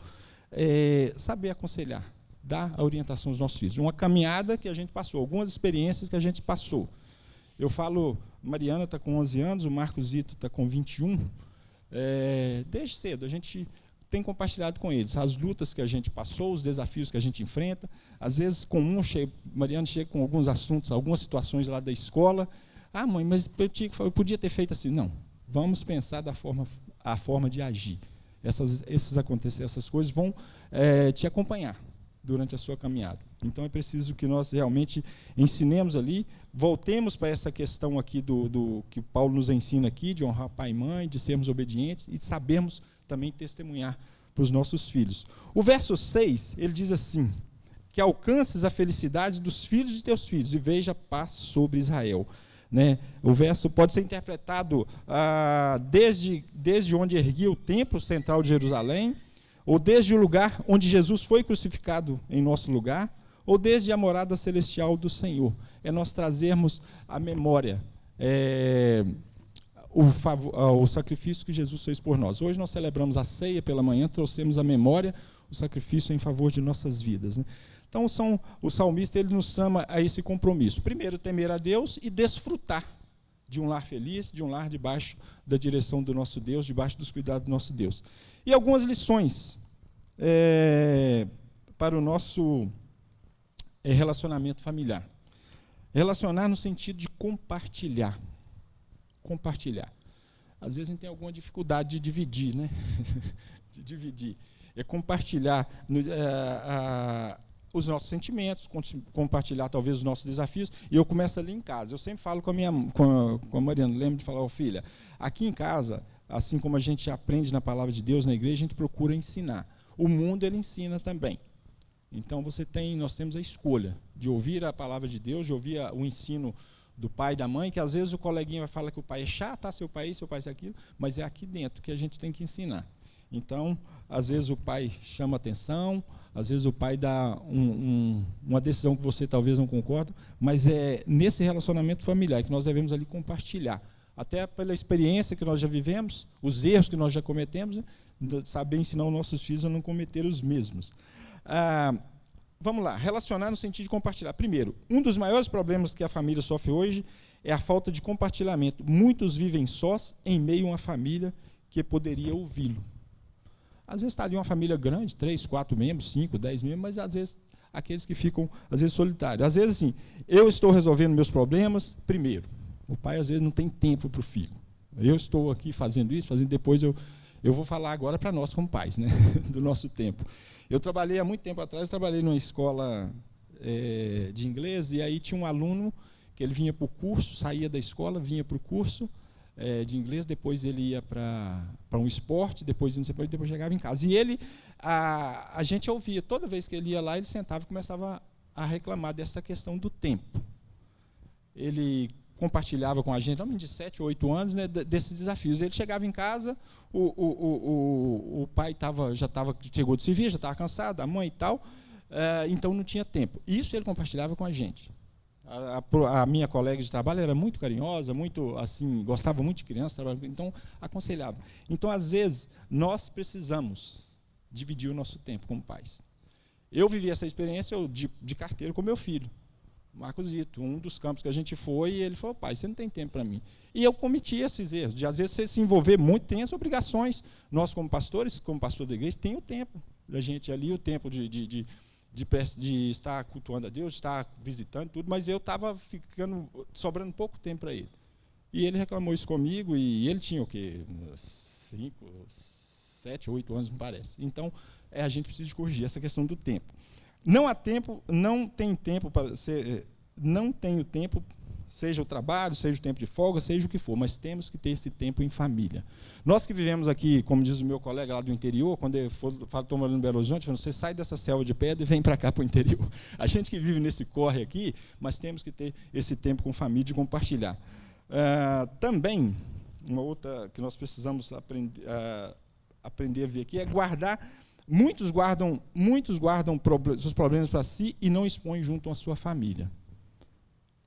Saber aconselhar, dar a orientação aos nossos filhos. Uma caminhada que a gente passou, algumas experiências que a gente passou. Eu falo, Mariana está com 11 anos, o Marcos Zito está com 21. Desde cedo, a gente tem compartilhado com eles as lutas que a gente passou, os desafios que a gente enfrenta. Às vezes, Mariana chega com alguns assuntos, algumas situações lá da escola. Ah, mãe, mas eu podia ter feito assim. Não, vamos pensar a forma de agir. Essas coisas vão te acompanhar durante a sua caminhada. Então, é preciso que nós realmente ensinemos ali, voltemos para essa questão aqui do que Paulo nos ensina aqui, de honrar pai e mãe, de sermos obedientes e de sabermos também testemunhar para os nossos filhos. O verso 6, ele diz assim, que alcances a felicidade dos filhos de teus filhos e veja paz sobre Israel. Né? O verso pode ser interpretado desde onde erguia o templo central de Jerusalém, ou desde o lugar onde Jesus foi crucificado em nosso lugar, ou desde a morada celestial do Senhor. É nós trazermos à memória o sacrifício que Jesus fez por nós. Hoje nós celebramos a ceia pela manhã, trouxemos à memória o sacrifício em favor de nossas vidas. Né? Então, o salmista ele nos chama a esse compromisso. Primeiro, temer a Deus e desfrutar de um lar feliz, de um lar debaixo da direção do nosso Deus, debaixo dos cuidados do nosso Deus. E algumas lições para o nosso relacionamento familiar. Relacionar no sentido de compartilhar. Compartilhar. Às vezes a gente tem alguma dificuldade de dividir, né? De dividir. É compartilhar os nossos sentimentos, compartilhar talvez os nossos desafios, e eu começo ali em casa. Eu sempre falo com a Mariana, lembro de falar, filha, aqui em casa, assim como a gente aprende na palavra de Deus na igreja, a gente procura ensinar. O mundo, ele ensina também. Então, nós temos a escolha de ouvir a palavra de Deus, de ouvir o ensino do pai e da mãe, que às vezes o coleguinha vai falar que o pai é chato, seu pai é aquilo, mas é aqui dentro que a gente tem que ensinar. Então, às vezes o pai chama atenção, às vezes o pai dá uma decisão que você talvez não concorda, mas é nesse relacionamento familiar que nós devemos ali compartilhar. Até pela experiência que nós já vivemos, os erros que nós já cometemos, né, saber ensinar os nossos filhos a não cometer os mesmos. Vamos lá, relacionar no sentido de compartilhar. Primeiro, um dos maiores problemas que a família sofre hoje é a falta de compartilhamento. Muitos vivem sós em meio a uma família que poderia ouvi-lo. Às vezes está ali uma família grande, 3, 4 membros, 5, 10 membros, mas às vezes aqueles que ficam, às vezes, solitários. Às vezes, assim, eu estou resolvendo meus problemas primeiro. O pai, às vezes, não tem tempo para o filho. Eu estou aqui fazendo isso, depois eu vou falar agora para nós como pais, né, do nosso tempo. Eu trabalhei há muito tempo atrás, trabalhei numa escola de inglês, e aí tinha um aluno que ele vinha para o curso, saía da escola, vinha para o curso de inglês, depois ele ia para um esporte, depois chegava em casa. E ele, a gente ouvia, toda vez que ele ia lá, ele sentava e começava a reclamar dessa questão do tempo. Ele compartilhava com a gente, homem de 7 ou 8 anos, né, desses desafios. Ele chegava em casa, o pai chegou de serviço, já estava cansado, a mãe e tal, então não tinha tempo. Isso ele compartilhava com a gente. A minha colega de trabalho era muito carinhosa, muito assim, gostava muito de criança, então aconselhava. Então, às vezes, nós precisamos dividir o nosso tempo como pais. Eu vivi essa experiência de carteiro com meu filho, Marcos Zito, um dos campos que a gente foi, e ele falou, pai, você não tem tempo para mim. E eu cometi esses erros, de às vezes você se envolver muito, tem as obrigações. Nós, como pastores, como pastor da igreja, tem o tempo da gente ali, o tempo de estar cultuando a Deus, de estar visitando tudo, mas eu estava sobrando pouco tempo para ele. E ele reclamou isso comigo, e ele tinha o quê? 5, 7, 8 anos, me parece. Então, a gente precisa corrigir essa questão do tempo. Não há tempo, não tem tempo para ser, não tenho tempo, seja o trabalho, seja o tempo de folga, seja o que for, mas temos que ter esse tempo em família. Nós que vivemos aqui, como diz o meu colega lá do interior, quando eu estou morando em Belo Horizonte, você sai dessa selva de pedra e vem para cá para o interior. A gente que vive nesse corre aqui, mas temos que ter esse tempo com família de compartilhar. Também, uma outra que nós precisamos aprender a ver aqui é guardar. Muitos guardam seus problemas para si e não expõem junto à sua família.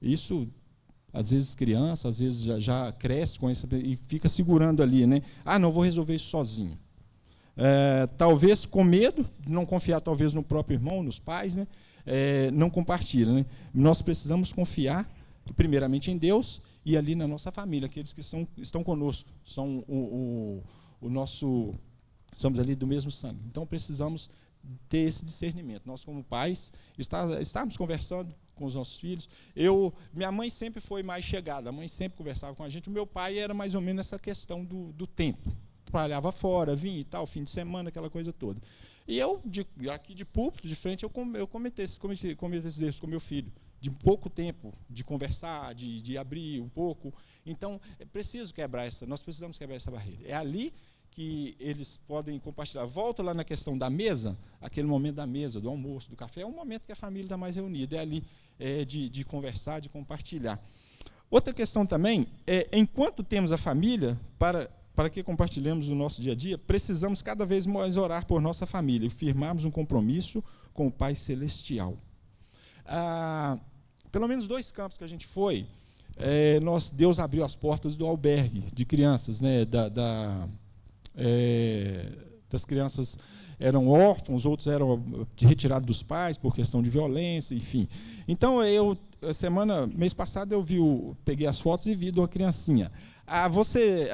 Isso, às vezes criança, às vezes já cresce com isso e fica segurando ali, né? Não vou resolver isso sozinho. Talvez com medo de não confiar talvez no próprio irmão, nos pais, né? Não compartilha, né? Nós precisamos confiar primeiramente em Deus e ali na nossa família, aqueles que estão conosco, são o nosso, somos ali do mesmo sangue. Então precisamos ter esse discernimento. Nós como pais estávamos conversando com os nossos filhos. Minha mãe sempre foi mais chegada, a mãe sempre conversava com a gente. O meu pai era mais ou menos essa questão do tempo. Trabalhava fora, vinha e tal, fim de semana, aquela coisa toda. E eu, aqui de púlpito, de frente, eu cometei esses erros com meu filho. De pouco tempo, de conversar, de abrir um pouco. Então, nós precisamos quebrar essa barreira. É ali que eles podem compartilhar. Volto lá na questão da mesa, aquele momento da mesa, do almoço, do café, é um momento que a família está mais reunida, é ali de conversar, de compartilhar. Outra questão também enquanto temos a família, para que compartilhemos o nosso dia a dia, precisamos cada vez mais orar por nossa família e firmarmos um compromisso com o Pai Celestial. Pelo menos 2 campos que a gente foi, Deus abriu as portas do albergue de crianças, né, das crianças eram órfãos, outros eram retirados dos pais por questão de violência, enfim. Então, mês passado, peguei as fotos e vi de uma criancinha. Você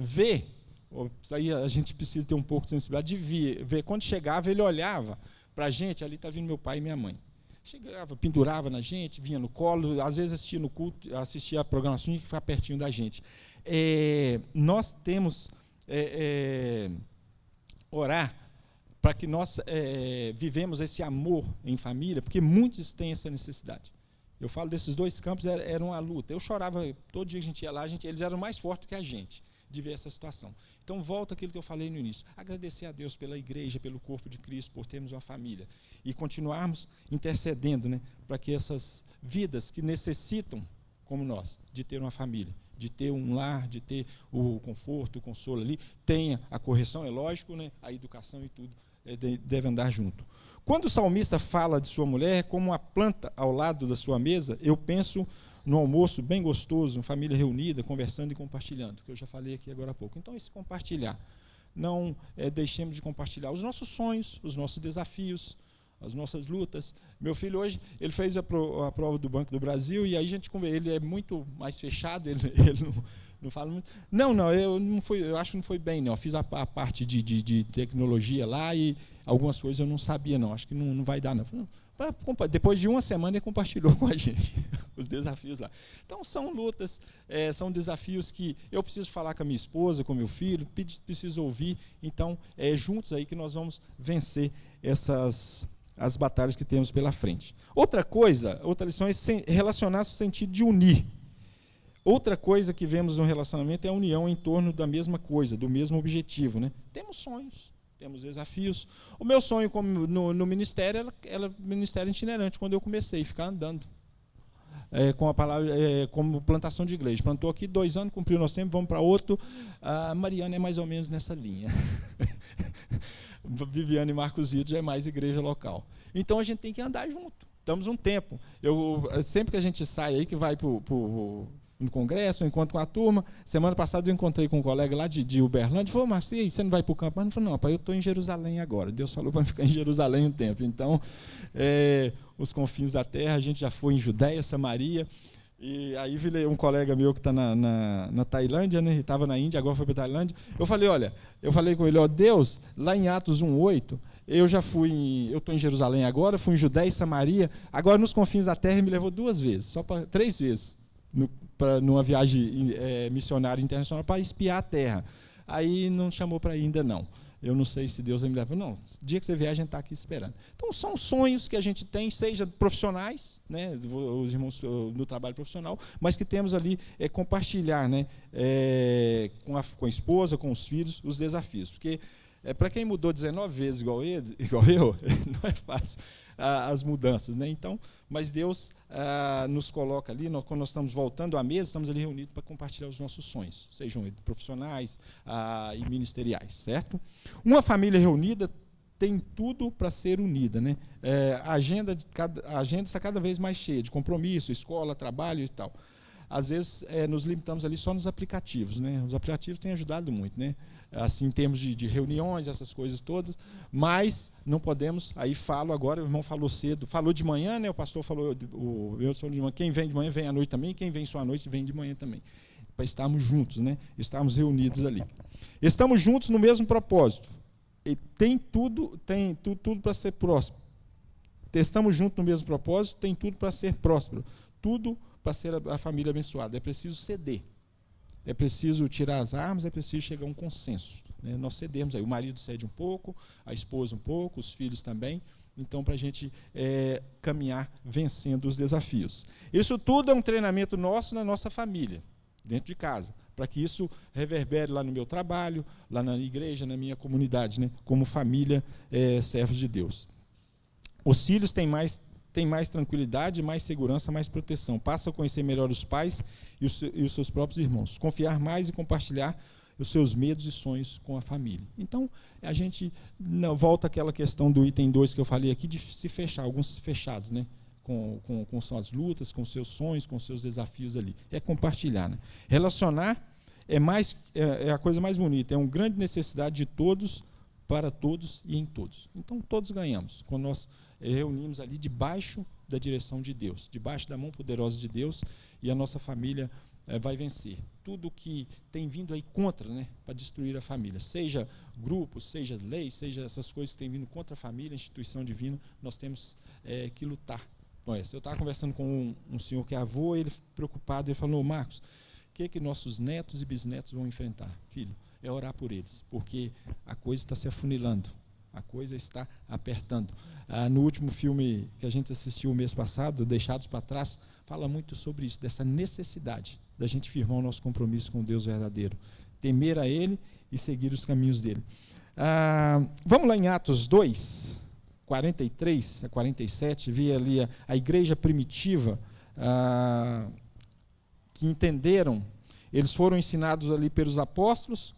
vê, aí a gente precisa ter um pouco de sensibilidade de ver. Quando chegava, ele olhava para a gente, ali está vindo meu pai e minha mãe. Chegava, pendurava na gente, vinha no colo, às vezes assistia no culto, assistia a programação e ficava pertinho da gente. Nós temos orar para que nós vivemos esse amor em família, porque muitos têm essa necessidade. Eu falo desses 2 campos, era uma luta. Eu chorava, todo dia que a gente ia lá, eles eram mais fortes que a gente, de ver essa situação. Então, volta àquilo que eu falei no início. Agradecer a Deus pela igreja, pelo corpo de Cristo, por termos uma família. E continuarmos intercedendo, né, para que essas vidas que necessitam, como nós, de ter uma família, de ter um lar, de ter o conforto, o consolo ali, tenha a correção, é lógico, né, a educação e tudo, deve andar junto. Quando o salmista fala de sua mulher como uma planta ao lado da sua mesa, eu penso no almoço bem gostoso, uma família reunida, conversando e compartilhando, que eu já falei aqui agora há pouco. Então, esse compartilhar. Não deixemos de compartilhar os nossos sonhos, os nossos desafios, as nossas lutas. Meu filho hoje, ele fez a prova do Banco do Brasil, e aí ele é muito mais fechado, ele não fala muito. Eu acho que não foi bem, não. Eu fiz a parte de tecnologia lá e algumas coisas eu não sabia, não. Acho que não vai dar, não. Depois de uma semana, ele compartilhou com a gente os desafios lá. Então, são lutas, são desafios que eu preciso falar com a minha esposa, com meu filho, preciso ouvir. Então, juntos aí que nós vamos vencer as batalhas que temos pela frente. Outra lição é relacionar-se no sentido de unir. Outra coisa que vemos no relacionamento é a união em torno da mesma coisa, do mesmo objetivo, né? Temos sonhos, temos desafios. O meu sonho no ministério era ministério itinerante, quando eu comecei a ficar andando. Com a palavra, como plantação de igreja. Plantou aqui 2 anos, cumpriu o nosso tempo, vamos para outro. A Mariana é mais ou menos nessa linha. Viviane e Marcos Ito já é mais igreja local. Então a gente tem que andar junto. Estamos um tempo. Sempre que a gente sai aí, que vai no congresso, eu encontro com a turma. Semana passada eu encontrei com um colega lá de Uberlândia, falou: Marcia, você não vai para o campo? Mas ele falou: não, pai, eu estou em Jerusalém agora. Deus falou para ficar em Jerusalém um tempo. Então, os confins da terra, a gente já foi em Judéia, Samaria. E aí um colega meu que está na Tailândia, né? Estava na Índia, agora foi para a Tailândia. Eu falei com ele: Deus, lá em Atos 1:8, eu estou em Jerusalém agora, fui em Judéia e Samaria, agora nos confins da terra me levou 2 vezes, 3 vezes. Numa viagem missionária internacional para espiar a terra. Aí não chamou para ir ainda não. Eu não sei se Deus vai me levar. Não, no dia que você vier, a gente está aqui esperando. Então, são sonhos que a gente tem, seja profissionais, né, os irmãos no trabalho profissional, mas que temos ali compartilhar, né, com a esposa, com os filhos, os desafios. Porque, para quem mudou 19 vezes igual eu, não é fácil. as mudanças, né? Então, mas Deus nos coloca ali, quando nós estamos voltando à mesa, estamos ali reunidos para compartilhar os nossos sonhos, sejam eles profissionais e ministeriais, certo? Uma família reunida tem tudo para ser unida, né? A agenda está cada vez mais cheia de compromisso, escola, trabalho e tal. Às vezes nos limitamos ali só nos aplicativos, né? Os aplicativos têm ajudado muito, né? Assim, em termos de reuniões, essas coisas todas, mas não podemos, aí falo agora, o irmão falou cedo, falou de manhã, né? O pastor falou, eu sou de manhã, quem vem de manhã vem à noite também, quem vem só à noite vem de manhã também, para estarmos juntos, né? Estarmos reunidos ali. Estamos juntos no mesmo propósito, e tem tudo para ser próspero. Estamos juntos no mesmo propósito, tem tudo para ser próspero, tudo para ser a família abençoada. É preciso ceder, é preciso tirar as armas, é preciso chegar a um consenso, né? Nós cedemos aí, o marido cede um pouco, a esposa um pouco, os filhos também, então para a gente caminhar vencendo os desafios. Isso tudo é um treinamento nosso na nossa família, dentro de casa, para que isso reverbere lá no meu trabalho, lá na igreja, na minha comunidade, né? Como família, servos de Deus. Os filhos têm mais tranquilidade, mais segurança, mais proteção. Passam a conhecer melhor os pais e os seus próprios irmãos. Confiar mais e compartilhar os seus medos e sonhos com a família. Então, a gente volta àquela questão do item 2 que eu falei aqui, de se fechar, alguns fechados, né? Com suas lutas, com seus sonhos, com seus desafios ali. É compartilhar, né? Relacionar é a coisa mais bonita, é uma grande necessidade de todos, para todos e em todos. Então, todos ganhamos, quando nós reunimos ali debaixo da direção de Deus, debaixo da mão poderosa de Deus, e a nossa família vai vencer. Tudo que tem vindo aí contra, né, para destruir a família, seja grupos, seja leis, seja essas coisas que têm vindo contra a família, a instituição divina, nós temos que lutar com essa. Eu estava conversando com um senhor que é avô, ele preocupado, ele falou: Marcos, o que nossos netos e bisnetos vão enfrentar? Filho, é orar por eles, porque a coisa está se afunilando, a coisa está apertando. No último filme que a gente assistiu o mês passado, Deixados para Trás, fala muito sobre isso, dessa necessidade da gente firmar o nosso compromisso com Deus verdadeiro, temer a Ele e seguir os caminhos dEle. Vamos lá em Atos 2, 43 a 47, ver ali a igreja primitiva, que entenderam, eles foram ensinados ali pelos apóstolos,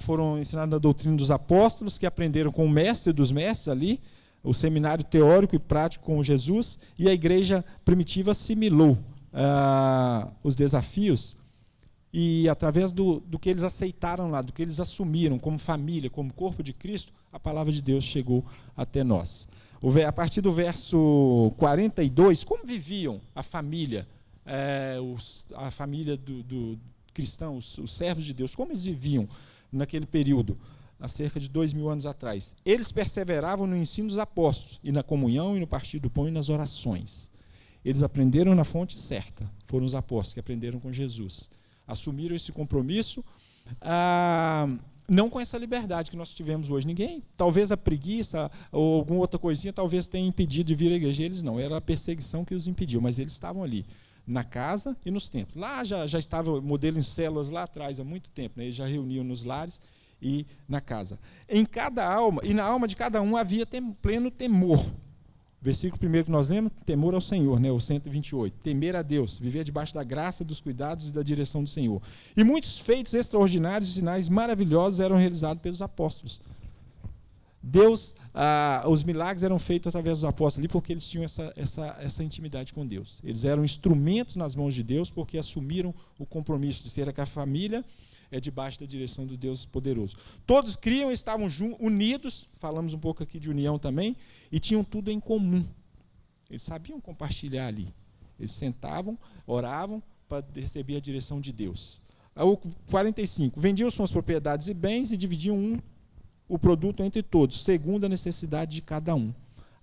foram ensinados na doutrina dos apóstolos, que aprenderam com o mestre dos mestres ali, o seminário teórico e prático com Jesus, e a igreja primitiva assimilou os desafios, e através do que eles aceitaram lá, do que eles assumiram como família, como corpo de Cristo, a palavra de Deus chegou até nós. A partir do verso 42, como viviam a família, a família do cristão, os servos de Deus, como eles viviam naquele período, há cerca de 2000 anos atrás? Eles perseveravam no ensino dos apóstolos, e na comunhão, e no partir do pão, e nas orações. Eles aprenderam na fonte certa, foram os apóstolos que aprenderam com Jesus. Assumiram esse compromisso, não com essa liberdade que nós tivemos hoje. Ninguém, talvez a preguiça ou alguma outra coisinha, talvez tenha impedido de vir à igreja. Eles não, era a perseguição que os impediu, mas eles estavam ali, na casa e nos templos. Lá já estava o modelo em células lá atrás, há muito tempo, né? Eles já reuniam nos lares e na casa. Em cada alma, e na alma de cada um havia pleno temor. Versículo 1 que nós lemos, temor ao Senhor, né, o 128. Temer a Deus, viver debaixo da graça, dos cuidados e da direção do Senhor. E muitos feitos extraordinários e sinais maravilhosos eram realizados pelos apóstolos. Deus, os milagres eram feitos através dos apóstolos ali, porque eles tinham essa intimidade com Deus. Eles eram instrumentos nas mãos de Deus, porque assumiram o compromisso de ser a família debaixo da direção do Deus poderoso. Todos criam, estavam unidos, falamos um pouco aqui de união também, e tinham tudo em comum. Eles sabiam compartilhar ali. Eles sentavam, oravam para receber a direção de Deus. O 45, vendiam suas propriedades e bens e dividiam o produto entre todos, segundo a necessidade de cada um.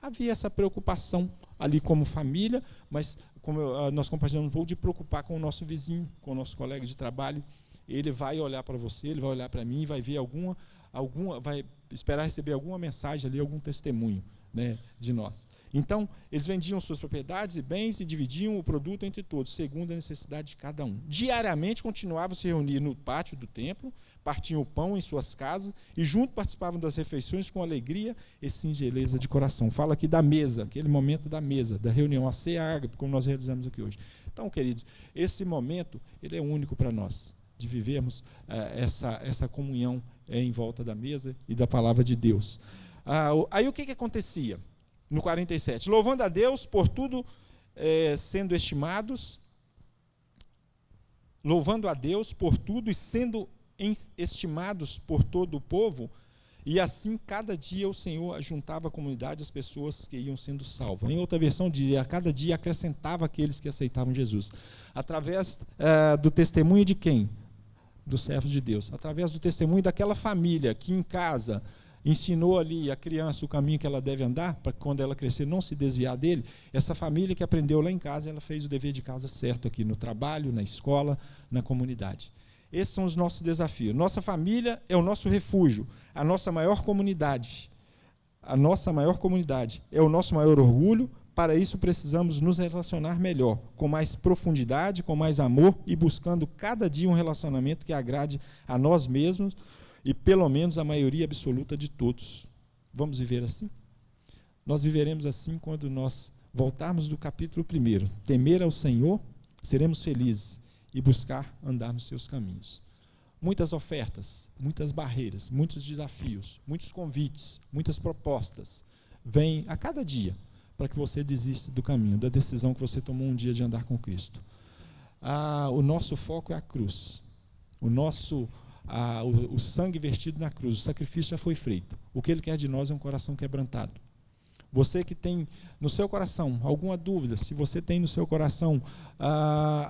Havia essa preocupação ali como família, mas como nós compartilhamos um pouco, de preocupar com o nosso vizinho, com o nosso colega de trabalho. Ele vai olhar para você, ele vai olhar para mim, vai ver vai esperar receber alguma mensagem ali, algum testemunho né, de nós. Então, eles vendiam suas propriedades e bens e dividiam o produto entre todos, segundo a necessidade de cada um. Diariamente continuavam a se reunir no pátio do templo, partiam o pão em suas casas e juntos participavam das refeições com alegria e singeleza de coração. Fala aqui da mesa, aquele momento da mesa, da reunião, a ceia ágape, como nós realizamos aqui hoje. Então, queridos, esse momento ele é único para nós, de vivermos essa comunhão em volta da mesa e da palavra de Deus. Aí o que acontecia? No 47, louvando a Deus por tudo sendo estimados, louvando a Deus por tudo e sendo estimados por todo o povo, e assim cada dia o Senhor ajuntava a comunidade, as pessoas que iam sendo salvas. Em outra versão dizia, a cada dia acrescentava aqueles que aceitavam Jesus. Através do testemunho de quem? Dos servos de Deus. Através do testemunho daquela família que em casa ensinou ali a criança o caminho que ela deve andar, para que quando ela crescer não se desviar dele. Essa família que aprendeu lá em casa, ela fez o dever de casa certo aqui no trabalho, na escola, na comunidade. Esses são os nossos desafios. Nossa família é o nosso refúgio, a nossa maior comunidade. A nossa maior comunidade é o nosso maior orgulho. Para isso precisamos nos relacionar melhor, com mais profundidade, com mais amor e buscando cada dia um relacionamento que agrade a nós mesmos e pelo menos a maioria absoluta de todos. Vamos viver assim? Nós viveremos assim quando nós voltarmos do capítulo 1. Temer ao Senhor, seremos felizes e buscar andar nos seus caminhos. Muitas ofertas, muitas barreiras, muitos desafios, muitos convites, muitas propostas vêm a cada dia para que você desista do caminho, da decisão que você tomou um dia de andar com Cristo. O nosso foco é a cruz. O sangue vertido na cruz, o sacrifício já foi feito. O que Ele quer de nós é um coração quebrantado. Você que tem no seu coração alguma dúvida, se você tem no seu coração,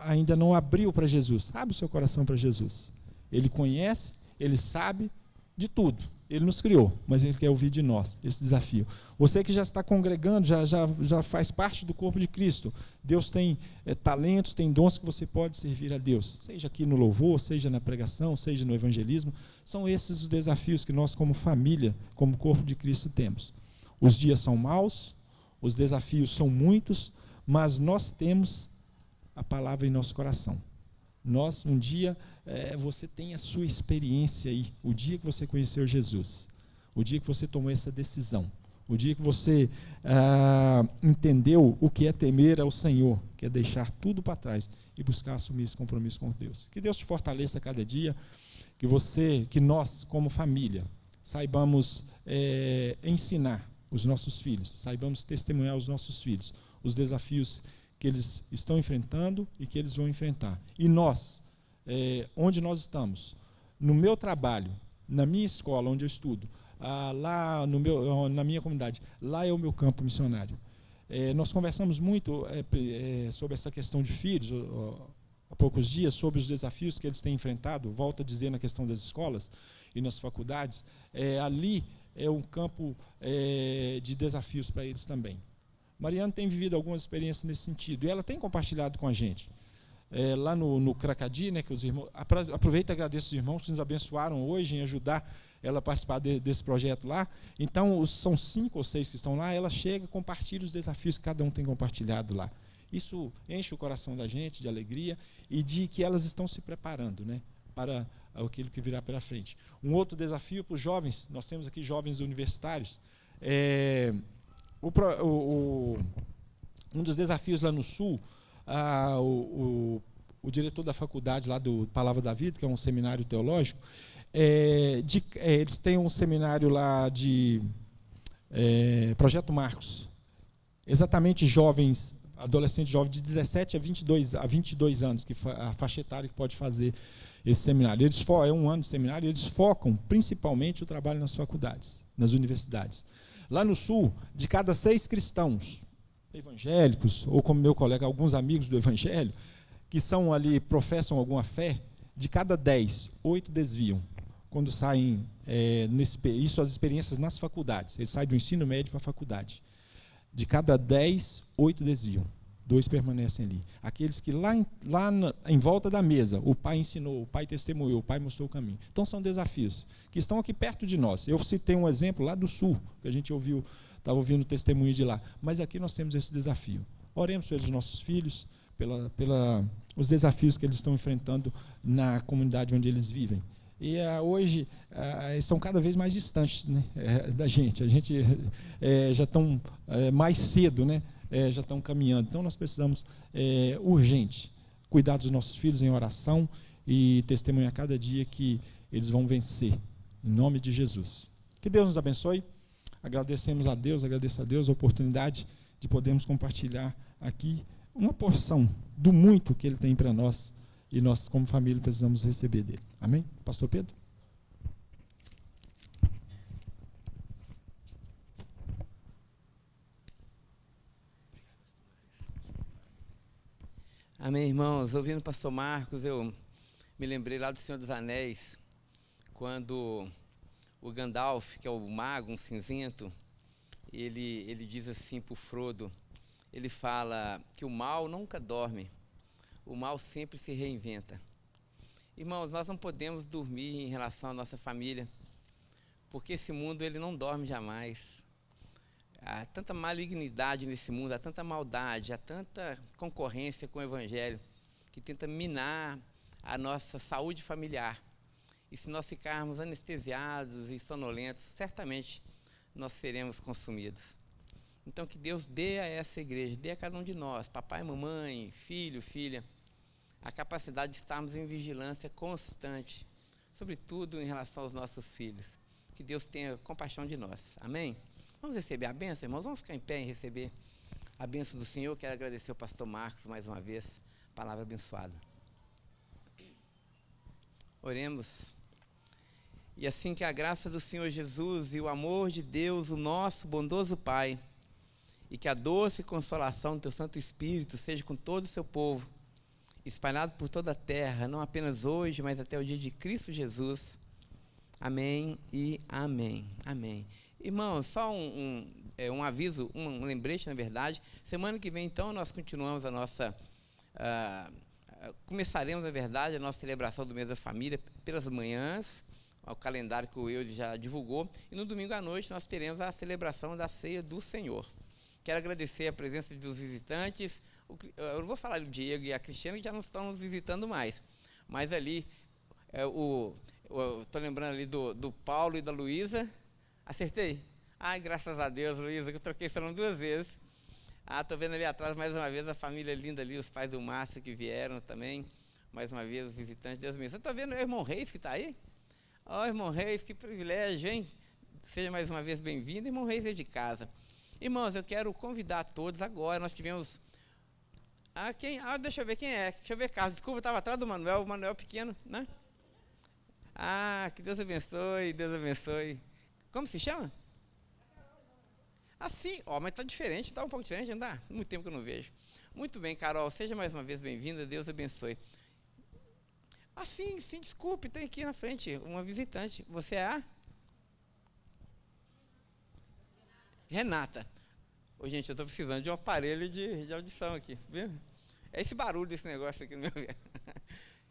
ainda não abriu para Jesus, abre o seu coração para Jesus. Ele conhece, Ele sabe de tudo. Ele nos criou, mas Ele quer ouvir de nós esse desafio. Você que já está congregando, já faz parte do corpo de Cristo. Deus tem talentos, tem dons que você pode servir a Deus. Seja aqui no louvor, seja na pregação, seja no evangelismo. São esses os desafios que nós como família, como corpo de Cristo temos. Os dias são maus, os desafios são muitos, mas nós temos a palavra em nosso coração. Nós, um dia, você tem a sua experiência aí, o dia que você conheceu Jesus, o dia que você tomou essa decisão, o dia que você entendeu o que é temer ao Senhor, que é deixar tudo para trás e buscar assumir esse compromisso com Deus. Que Deus te fortaleça a cada dia, que nós, como família, saibamos ensinar os nossos filhos, saibamos testemunhar os nossos filhos, os desafios que eles estão enfrentando e que eles vão enfrentar. E nós, onde nós estamos, no meu trabalho, na minha escola, onde eu estudo, lá na minha comunidade, lá é o meu campo missionário. Nós conversamos muito sobre essa questão de filhos, há poucos dias, sobre os desafios que eles têm enfrentado, volto a dizer na questão das escolas e nas faculdades, ali é um campo de desafios para eles também. Mariana tem vivido algumas experiências nesse sentido, e ela tem compartilhado com a gente. Lá no Cracadi, né, que os irmãos, aproveito e agradeço os irmãos que nos abençoaram hoje em ajudar ela a participar desse projeto lá. Então, são 5 ou 6 que estão lá, ela chega e compartilha os desafios que cada um tem compartilhado lá. Isso enche o coração da gente de alegria e de que elas estão se preparando, né, para aquilo que virá pela frente. Um outro desafio para os jovens, nós temos aqui jovens universitários, um dos desafios lá no Sul, o diretor da faculdade lá do Palavra da Vida, que é um seminário teológico, eles têm um seminário lá de Projeto Marcos, exatamente jovens, adolescentes jovens de 17 a 22 anos, que a faixa etária que pode fazer esse seminário. É um ano de seminário, e eles focam principalmente o trabalho nas faculdades, nas universidades. Lá no Sul, de cada 6 cristãos evangélicos, ou como meu colega, alguns amigos do Evangelho, que são ali, professam alguma fé, de cada 10, 8 desviam. Quando saem, isso as experiências nas faculdades, eles saem do ensino médio para a faculdade. De cada 10, 8 desviam. 2 permanecem ali. Aqueles que lá em volta da mesa, o pai ensinou, o pai testemunhou, o pai mostrou o caminho. Então são desafios que estão aqui perto de nós. Eu citei um exemplo lá do Sul, que a gente ouviu estava ouvindo o testemunho de lá. Mas aqui nós temos esse desafio. Oremos pelos nossos filhos, os desafios que eles estão enfrentando na comunidade onde eles vivem. E hoje estão cada vez mais distantes, né, da gente. A gente já estão mais cedo, né, já estão caminhando. Então nós precisamos, urgente, cuidar dos nossos filhos em oração e testemunhar cada dia que eles vão vencer, em nome de Jesus. Que Deus nos abençoe. Agradecemos a Deus, agradeço a Deus a oportunidade de podermos compartilhar aqui uma porção do muito que Ele tem para nós e nós, como família, precisamos receber dele. Amém? Pastor Pedro? Amém, irmãos. Ouvindo o pastor Marcos, eu me lembrei lá do Senhor dos Anéis, quando o Gandalf, que é o mago, um cinzento, ele diz assim para o Frodo, ele fala que o mal nunca dorme, o mal sempre se reinventa. Irmãos, nós não podemos dormir em relação à nossa família, porque esse mundo ele não dorme jamais. Há tanta malignidade nesse mundo, há tanta maldade, há tanta concorrência com o Evangelho, que tenta minar a nossa saúde familiar. E se nós ficarmos anestesiados e sonolentos, certamente nós seremos consumidos. Então que Deus dê a essa igreja, dê a cada um de nós, papai, mamãe, filho, filha, a capacidade de estarmos em vigilância constante, sobretudo em relação aos nossos filhos. Que Deus tenha compaixão de nós. Amém? Vamos receber a bênção, irmãos? Vamos ficar em pé e receber a bênção do Senhor. Quero agradecer ao pastor Marcos mais uma vez, palavra abençoada. Oremos. E assim que a graça do Senhor Jesus e o amor de Deus, o nosso bondoso Pai, e que a doce consolação do Teu Santo Espírito seja com todo o Seu povo, espalhado por toda a terra, não apenas hoje, mas até o dia de Cristo Jesus. Amém e amém. Amém. Irmãos, só um aviso, um lembrete, na verdade. Semana que vem, então, nós continuamos a nossa... começaremos, na verdade, a nossa celebração do mês da família pelas manhãs, o calendário que o Eudes já divulgou. E no domingo à noite nós teremos a celebração da Ceia do Senhor. Quero agradecer a presença dos visitantes. Eu não vou falar do Diego e a Cristiana, que já não estão nos visitando mais. Mas ali, estou lembrando ali do Paulo e da Luísa. Acertei? Ai, graças a Deus, Luísa, que eu troquei seu nome 2 vezes. Estou vendo ali atrás, mais uma vez, a família linda ali, os pais do Márcio que vieram também. Mais uma vez, os visitantes, Deus me abençoe. Estou vendo o irmão Reis que está aí? Ó, irmão Reis, que privilégio, hein? Seja mais uma vez bem-vindo. Irmão Reis é de casa. Irmãos, eu quero convidar todos agora. Nós tivemos... deixa eu ver quem é. Deixa eu ver, Carlos. Desculpa, estava atrás do Manuel. O Manuel pequeno, né? Que Deus abençoe, Deus abençoe. Como se chama? Assim, mas está diferente, está um pouco diferente, não dá? Muito tempo que eu não vejo. Muito bem, Carol, seja mais uma vez bem-vinda, Deus abençoe. Sim, desculpe, tem aqui na frente uma visitante. Você é a? Renata. Gente, eu estou precisando de um aparelho de audição aqui, viu? É esse barulho desse negócio aqui no meu ver.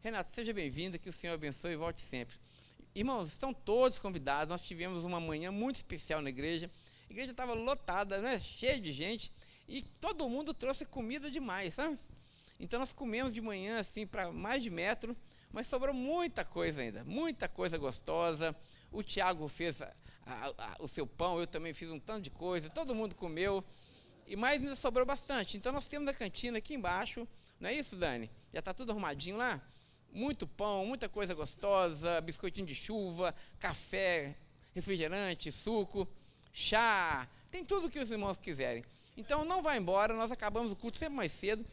Renata, seja bem-vinda, que o Senhor abençoe e volte sempre. Irmãos, estão todos convidados. Nós tivemos uma manhã muito especial na igreja. A igreja estava lotada, né? Cheia de gente. E todo mundo trouxe comida demais, sabe? Então nós comemos de manhã, assim, para mais de metro. Mas sobrou muita coisa ainda. Muita coisa gostosa. O Tiago fez o seu pão. Eu também fiz um tanto de coisa. Todo mundo comeu. E mais ainda sobrou bastante. Então nós temos a cantina aqui embaixo. Não é isso, Dani? Já está tudo arrumadinho lá? Muito pão, muita coisa gostosa, biscoitinho de chuva, café, refrigerante, suco, chá, tem tudo o que os irmãos quiserem. Então não vá embora, nós acabamos o culto sempre mais cedo,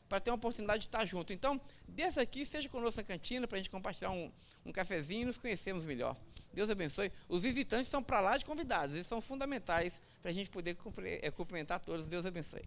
para ter uma oportunidade de estar junto. Então, desça aqui, esteja conosco na cantina, para a gente compartilhar um cafezinho e nos conhecermos melhor. Deus abençoe. Os visitantes estão para lá de convidados, eles são fundamentais para a gente poder cumprimentar todos. Deus abençoe.